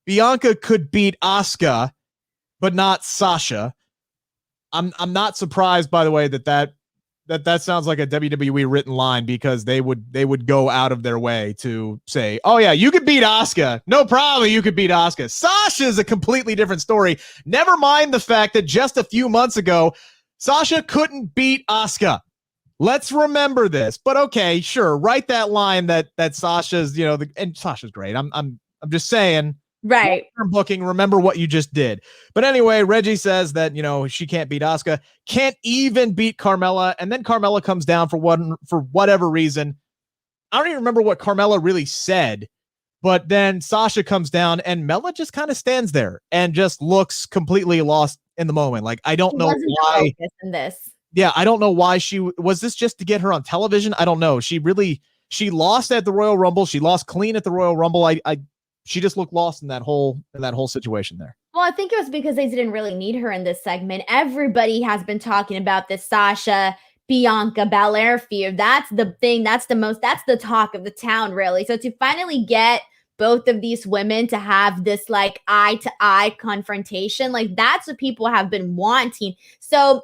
Bianca could beat Asuka, but not Sasha. I'm not surprised, by the way, that sounds like a WWE written line, because they would go out of their way to say, oh yeah, you could beat Asuka. No problem. You could beat Asuka. Sasha is a completely different story. Never mind the fact that just a few months ago, Sasha couldn't beat Asuka. Let's remember this. But okay, sure. Write that line that Sasha's, and Sasha's great. I'm just saying. Right. Booking, remember what you just did. But anyway, Reggie says that, she can't beat Asuka, can't even beat Carmella. And then Carmella comes down for whatever reason. I don't even remember what Carmella really said, but then Sasha comes down and Mella just kind of stands there and just looks completely lost in the moment. Like, I don't know why in this. Yeah. I don't know why was this just to get her on television? I don't know. She lost at the Royal Rumble. She lost clean at the Royal Rumble. She just looked lost in that whole situation there. Well, I think it was because they didn't really need her in this segment. Everybody has been talking about this Sasha Bianca Belair feud. That's the thing. That's the talk of the town, really. So to finally get both of these women to have this like eye-to-eye confrontation, like that's what people have been wanting. So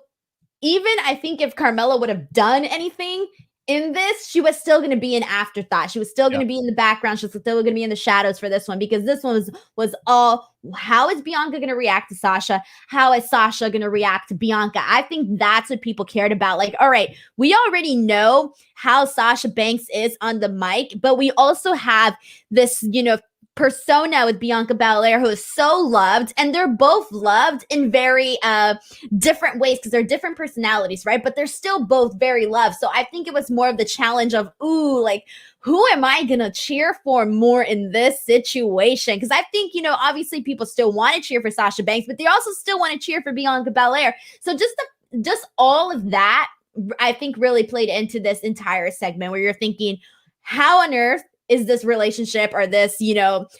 even I think if Carmella would have done anything in this, she was still going to be an afterthought. She was still going to be in the background. She was still going to be in the shadows for this one, because this one was all, how is Bianca going to react to Sasha? How is Sasha going to react to Bianca? I think that's what people cared about. Like, all right, we already know how Sasha Banks is on the mic, but we also have this, persona with Bianca Belair who is so loved, and they're both loved in very different ways because they're different personalities, right? But they're still both very loved. So I think it was more of the challenge of, like, who am I gonna cheer for more in this situation? Because I think, obviously people still want to cheer for Sasha Banks, but they also still want to cheer for Bianca Belair. So just all of that, I think, really played into this entire segment where you're thinking, how on earth is this relationship, or this,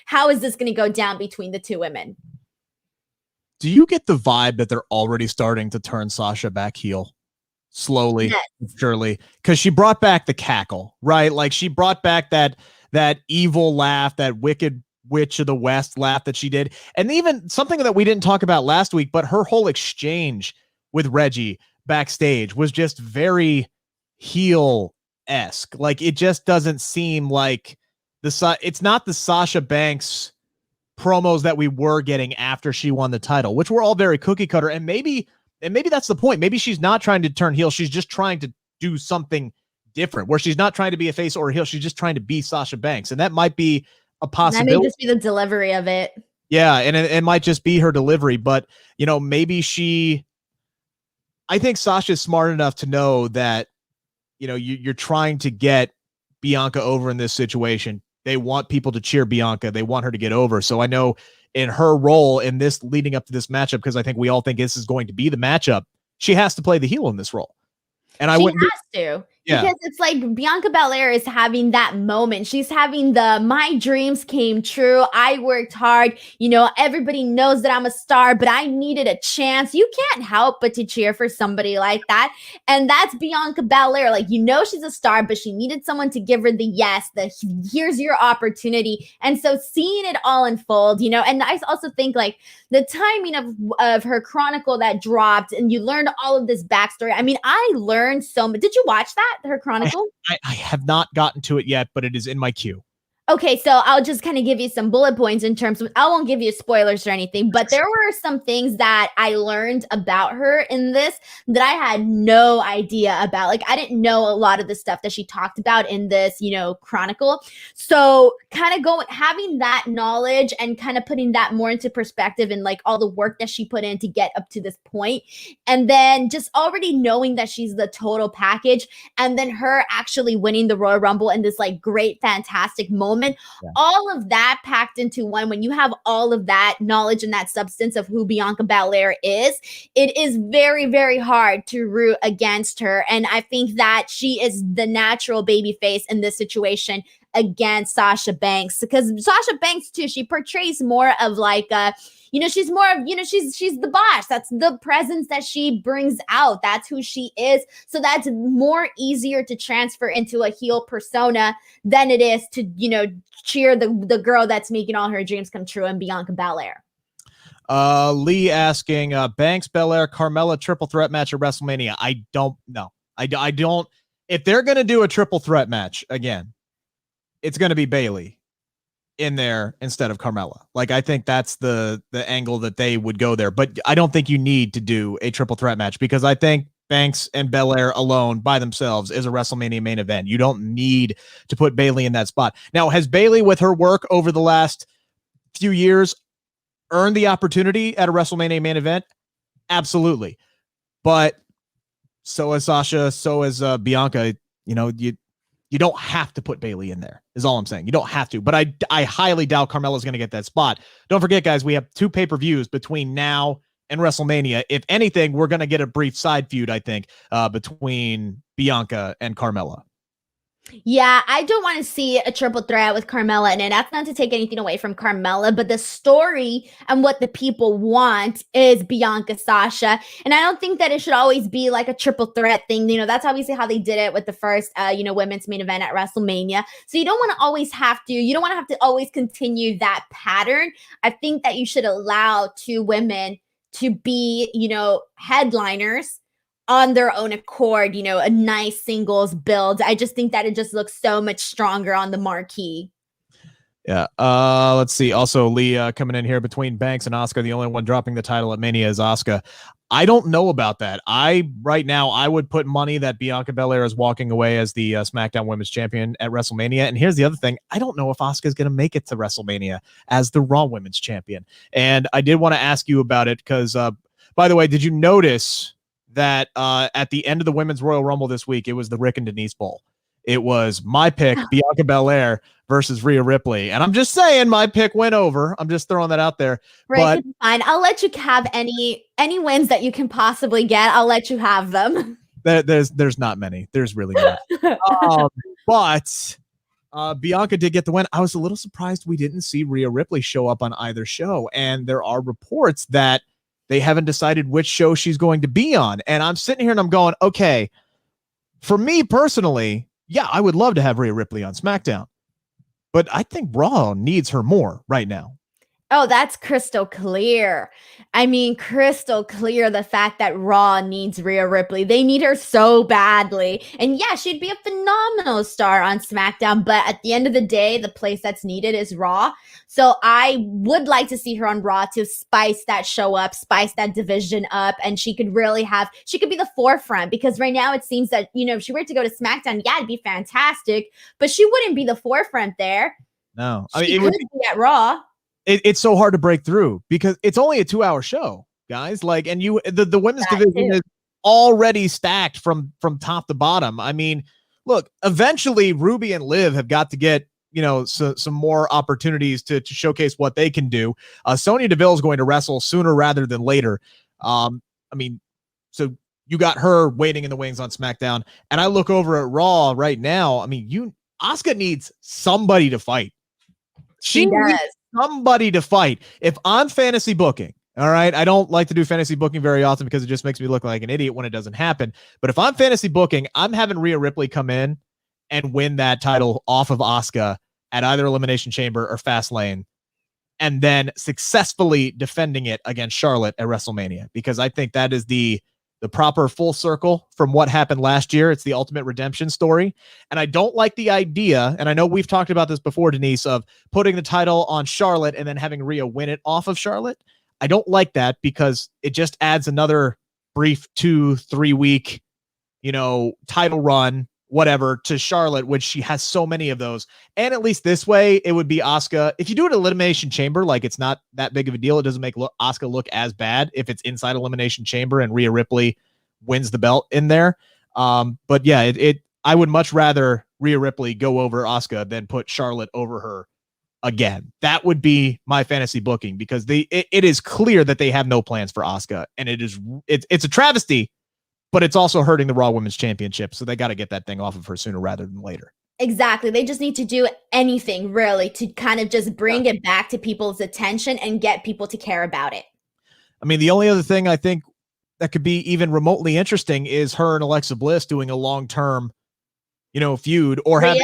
how is this going to go down between the two women? Do you get the vibe that they're already starting to turn Sasha back heel? Slowly, yes. Surely. Because she brought back the cackle, right? Like, she brought back that evil laugh, that wicked witch of the West laugh that she did. And even something that we didn't talk about last week, but her whole exchange with Reggie backstage was just very heel-esque. Like, it just doesn't seem like it's not the Sasha Banks promos that we were getting after she won the title, which were all very cookie cutter. And maybe that's the point. Maybe she's not trying to turn heel. She's just trying to do something different, where she's not trying to be a face or a heel. She's just trying to be Sasha Banks. And that might be a possibility. That may just be the delivery of it. Yeah. And it might just be her delivery, but maybe I think Sasha's smart enough to know that, you're trying to get Bianca over in this situation. They want people to cheer Bianca. They want her to get over. So I know in her role in this leading up to this matchup, because I think we all think this is going to be the matchup, she has to play the heel in this role. And she has to. Yeah. Because it's like Bianca Belair is having that moment. She's having my dreams came true. I worked hard. Everybody knows that I'm a star, but I needed a chance. You can't help but to cheer for somebody like that. And that's Bianca Belair. Like, she's a star, but she needed someone to give her the yes, here's your opportunity. And so seeing it all unfold, and I also think like the timing of her chronicle that dropped, and you learned all of this backstory. I mean, I learned so much. Did you watch that? Her chronicle? I have not gotten to it yet, but it is in my queue. Okay, so I'll just kind of give you some bullet points in terms of, I won't give you spoilers or anything, but there were some things that I learned about her in this that I had no idea about. Like, I didn't know a lot of the stuff that she talked about in this, chronicle. So kind of having that knowledge and kind of putting that more into perspective, and like all the work that she put in to get up to this point. And then just already knowing that she's the total package, and then her actually winning the Royal Rumble in this like great, fantastic moment woman. Yeah. All of that packed into one, when you have all of that knowledge and that substance of who Bianca Belair is, it is very, very hard to root against her. And I think that she is the natural baby face in this situation against Sasha Banks, because Sasha Banks too, she portrays more of like she's more of, she's the boss. That's the presence that she brings out. That's who she is. So that's more easier to transfer into a heel persona than it is to, cheer the girl that's making all her dreams come true, and Bianca Belair. Lee asking, Banks, Belair, Carmella triple threat match at WrestleMania. I don't know. I don't. If they're going to do a triple threat match again, it's going to be Bayley in there instead of Carmella. Like, I think that's the angle that they would go there. But I don't think you need to do a triple threat match, because I think Banks and Belair alone by themselves is a WrestleMania main event. You don't need to put Bayley in that spot. Now, has Bayley, with her work over the last few years, earned the opportunity at a WrestleMania main event? Absolutely. But so has Sasha, so has Bianca. You don't have to put Bayley in there, is all I'm saying. You don't have to, but I highly doubt Carmella's going to get that spot. Don't forget, guys, we have 2 pay-per-views between now and WrestleMania. If anything, we're going to get a brief side feud, I think, between Bianca and Carmella. Yeah, I don't want to see a triple threat with Carmella in it. That's not to take anything away from Carmella, but the story and what the people want is Bianca, Sasha. And I don't think that it should always be like a triple threat thing. That's obviously how they did it with the first, women's main event at WrestleMania. So you don't want to have to always continue that pattern. I think that you should allow 2 women to be, headliners on their own accord, a nice singles build. I just think that it just looks so much stronger on the marquee. Yeah. Let's see. Also, Lee coming in here, between Banks and Asuka, the only one dropping the title at Mania is Asuka. I don't know about that. Right now, I would put money that Bianca Belair is walking away as the SmackDown Women's Champion at WrestleMania. And here's the other thing. I don't know if Asuka is going to make it to WrestleMania as the Raw Women's Champion. And I did want to ask you about it because, by the way, did you notice that at the end of the Women's Royal Rumble this week, it was the Rick and Denise Bowl? It was my pick, Bianca Belair versus Rhea Ripley. And I'm just saying my pick went over. I'm just throwing that out there. Right, but fine. I'll let you have any wins that you can possibly get. I'll let you have them. There's not many. There's really not. But Bianca did get the win. I was a little surprised we didn't see Rhea Ripley show up on either show. And there are reports that they haven't decided which show she's going to be on. And I'm sitting here and I'm going, okay, for me personally, yeah, I would love to have Rhea Ripley on SmackDown, but I think Raw needs her more right now. Oh, that's crystal clear. I mean, crystal clear, the fact that Raw needs Rhea Ripley. They need her so badly. And yeah, she'd be a phenomenal star on SmackDown, but at the end of the day, the place that's needed is Raw. So I would like to see her on Raw to spice that show up, spice that division up, and she could be the forefront, because right now it seems that, if she were to go to SmackDown, yeah, it'd be fantastic, but she wouldn't be the forefront there. No. She could be at Raw. It's so hard to break through because it's only a 2-hour show, guys. Like, and the women's division is already stacked from top to bottom. I mean, look, eventually Ruby and Liv have got to get, some more opportunities to showcase what they can do. Sonya Deville is going to wrestle sooner rather than later. So you got her waiting in the wings on SmackDown, and I look over at Raw right now. I mean, Asuka needs somebody to fight. She does. Somebody to fight. If I'm fantasy booking, all right, I don't like to do fantasy booking very often because it just makes me look like an idiot when it doesn't happen. But if I'm fantasy booking, I'm having Rhea Ripley come in and win that title off of Asuka at either Elimination Chamber or Fastlane, and then successfully defending it against Charlotte at WrestleMania, because I think that is the proper full circle from what happened last year. It's the ultimate redemption story. And I don't like the idea, and I know we've talked about this before, Denise, of putting the title on Charlotte and then having Rhea win it off of Charlotte. I don't like that because it just adds another brief 2-3 week, title run, whatever, to Charlotte, which she has so many of those. And at least this way, it would be Asuka. If you do it Elimination Chamber, like, it's not that big of a deal. It doesn't make Asuka look as bad if it's inside Elimination Chamber and Rhea Ripley wins the belt in there. But yeah, I would much rather Rhea Ripley go over Asuka, then put Charlotte over her again. That would be my fantasy booking, because it is clear that they have no plans for Asuka, and it's a travesty, but it's also hurting the Raw Women's Championship. So they got to get that thing off of her sooner rather than later. Exactly. They just need to do anything really to kind of just bring it back to people's attention and get people to care about it. I mean, the only other thing I think that could be even remotely interesting is her and Alexa Bliss doing a long-term, feud, or Rhea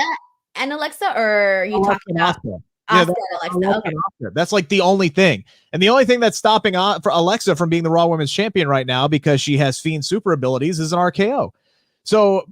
and Alexa, or are you talking about Asuka? Asuka and Alexa? Okay. That's like the only thing. And the only thing that's stopping for Alexa from being the Raw Women's Champion right now, because she has Fiend super abilities, is an RKO. So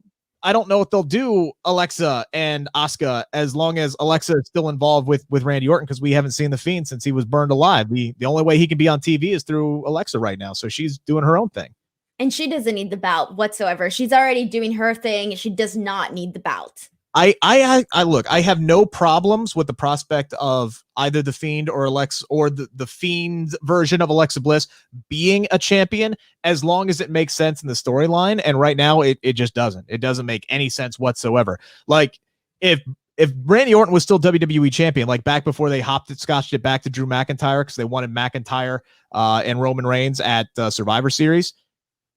I don't know if they'll do Alexa and Asuka as long as Alexa is still involved with Randy Orton, because we haven't seen the Fiend since he was burned alive. The only way he can be on TV is through Alexa right now. So she's doing her own thing. And she doesn't need the bout whatsoever. She's already doing her thing. She does not need the bout. I look, I have no problems with the prospect of either the Fiend or Alexa, or the Fiend version of Alexa Bliss being a champion, as long as it makes sense in the storyline. And right now it just doesn't. It doesn't make any sense whatsoever. Like if Randy Orton was still WWE champion, like back before they scotched it back to Drew McIntyre, because they wanted McIntyre and Roman Reigns at Survivor Series,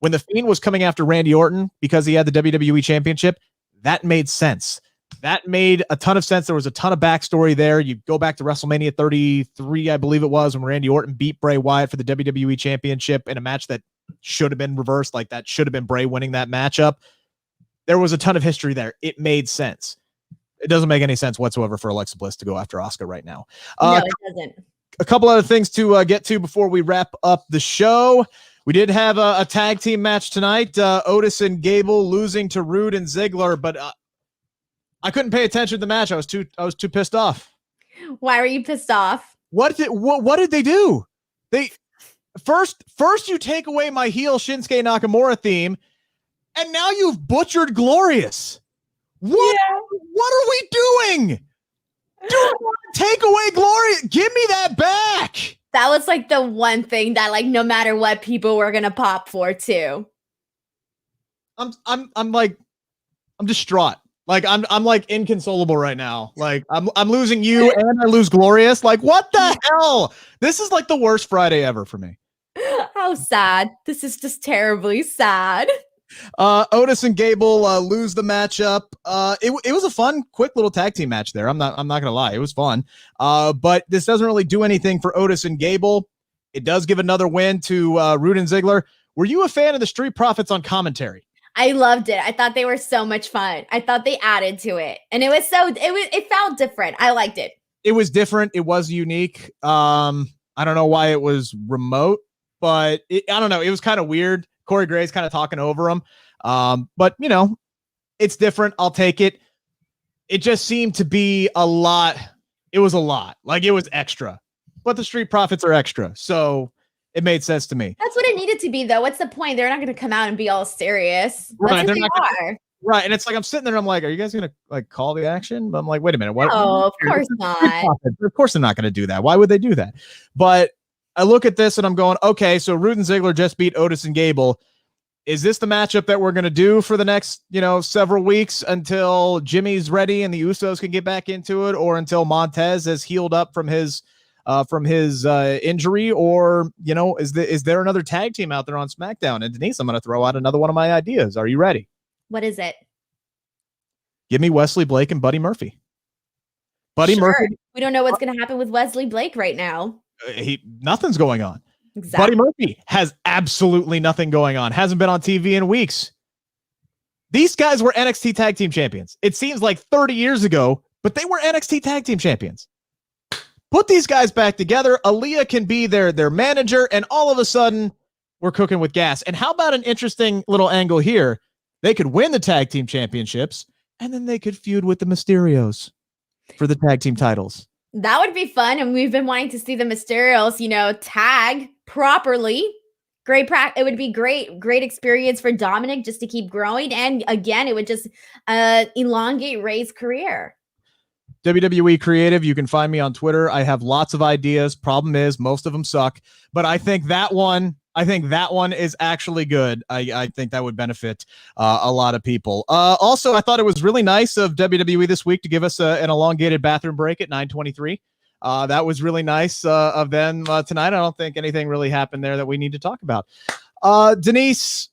when the Fiend was coming after Randy Orton because he had the WWE championship, that made sense. That made a ton of sense. There was a ton of backstory there. You go back to WrestleMania 33, I believe it was, when Randy Orton beat Bray Wyatt for the WWE Championship in a match that should have been reversed. Like, that should have been Bray winning that matchup. There was a ton of history there. It made sense. It doesn't make any sense whatsoever for Alexa Bliss to go after Asuka right now. No, it doesn't. A couple other things to get to before we wrap up the show. We did have a tag team match tonight. Otis and Gable losing to Rude and Ziggler, but I couldn't pay attention to the match. I was too pissed off. Why were you pissed off? What did they do? They first you take away my heel Shinsuke Nakamura theme, and now you've butchered Glorious. What are we doing? Take away Glorious. Give me that back. That was like the one thing that, like, no matter what, people were gonna pop for too. I'm distraught. Like, I'm like inconsolable right now. Like, I'm losing you and I lose Glorious. Like, what the hell? This is like the worst Friday ever for me. How sad. This is just terribly sad. Otis and Gable lose the matchup. It was a fun, quick little tag team match there. I'm not gonna lie, it was fun. But this doesn't really do anything for Otis and Gable. It does give another win to Rude and Ziggler. Were you a fan of the Street Profits on commentary? I loved it. I thought they were so much fun. I thought they added to it, and it felt different. I liked it. It was different. It was unique. I don't know why it was remote, but I don't know. It was kind of weird. Corey Gray's kind of talking over him. But, it's different. I'll take it. It just seemed to be a lot. It was a lot. Like, it was extra. But the Street Profits are extra. So it made sense to me. That's what it needed to be, though. What's the point? They're not going to come out and be all serious. Right. That's what they are. Right. And it's like, I'm sitting there, I'm like, are you guys going to like call the action? But I'm like, wait a minute. What? No, of course not. Of course they're not going to do that. Why would they do that? But I look at this and I'm going, okay, so Rude and Ziggler just beat Otis and Gable. Is this the matchup that we're going to do for the next, several weeks until Jimmy's ready and the Usos can get back into it, or until Montez has healed up from his injury? Or, is there another tag team out there on SmackDown? And Denise, I'm going to throw out another one of my ideas. Are you ready? What is it? Give me Wesley Blake and Buddy Murphy. Murphy. We don't know what's going to happen with Wesley Blake right now. Nothing's going on. Exactly. Buddy Murphy has absolutely nothing going on. Hasn't been on TV in weeks. These guys were NXT Tag Team Champions. It seems like 30 years ago, but they were NXT Tag Team Champions. Put these guys back together. Aaliyah can be their manager, and all of a sudden, we're cooking with gas. And how about an interesting little angle here? They could win the Tag Team Championships, and then they could feud with the Mysterios for the tag team titles. That would be fun, and we've been wanting to see the Mysterios, tag properly. It would be great experience for Dominic just to keep growing, and again, it would just elongate Ray's career. WWE Creative, you can find me on Twitter. I have lots of ideas. Problem is, most of them suck, but I think that one I think that one is actually good. I think that would benefit a lot of people. Also, I thought it was really nice of WWE this week to give us an elongated bathroom break at 9:23. That was really nice of them tonight. I don't think anything really happened there that we need to talk about. Denise,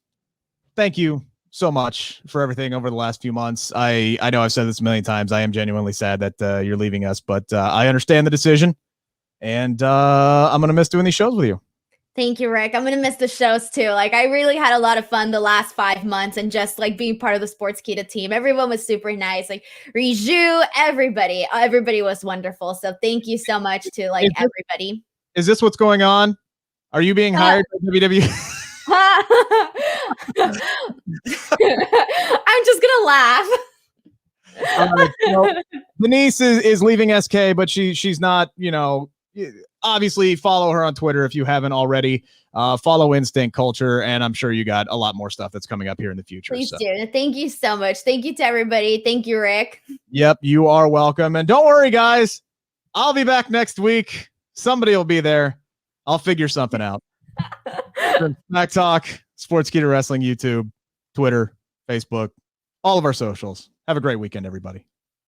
thank you so much for everything over the last few months. I know I've said this a million times. I am genuinely sad that you're leaving us, but I understand the decision, and I'm going to miss doing these shows with you. Thank you, Rick. I'm going to miss the shows too. Like, I really had a lot of fun the last 5 months and just like being part of the Sportskeeda team. Everyone was super nice. Like Riju, everybody was wonderful. So thank you so much to like everybody. Is this what's going on? Are you being hired by WWE? I'm just going to laugh. Denise is leaving SK, but she's not, obviously follow her on Twitter if you haven't already. Follow Instinct Culture, and I'm sure you got a lot more stuff that's coming up here in the future. Please do. Thank you so much. Thank you to everybody. Thank you, Rick. Yep, you are welcome. And don't worry, guys. I'll be back next week. Somebody will be there. I'll figure something out. Smack Talk, Sportskeeda Wrestling, YouTube, Twitter, Facebook, all of our socials. Have a great weekend, everybody.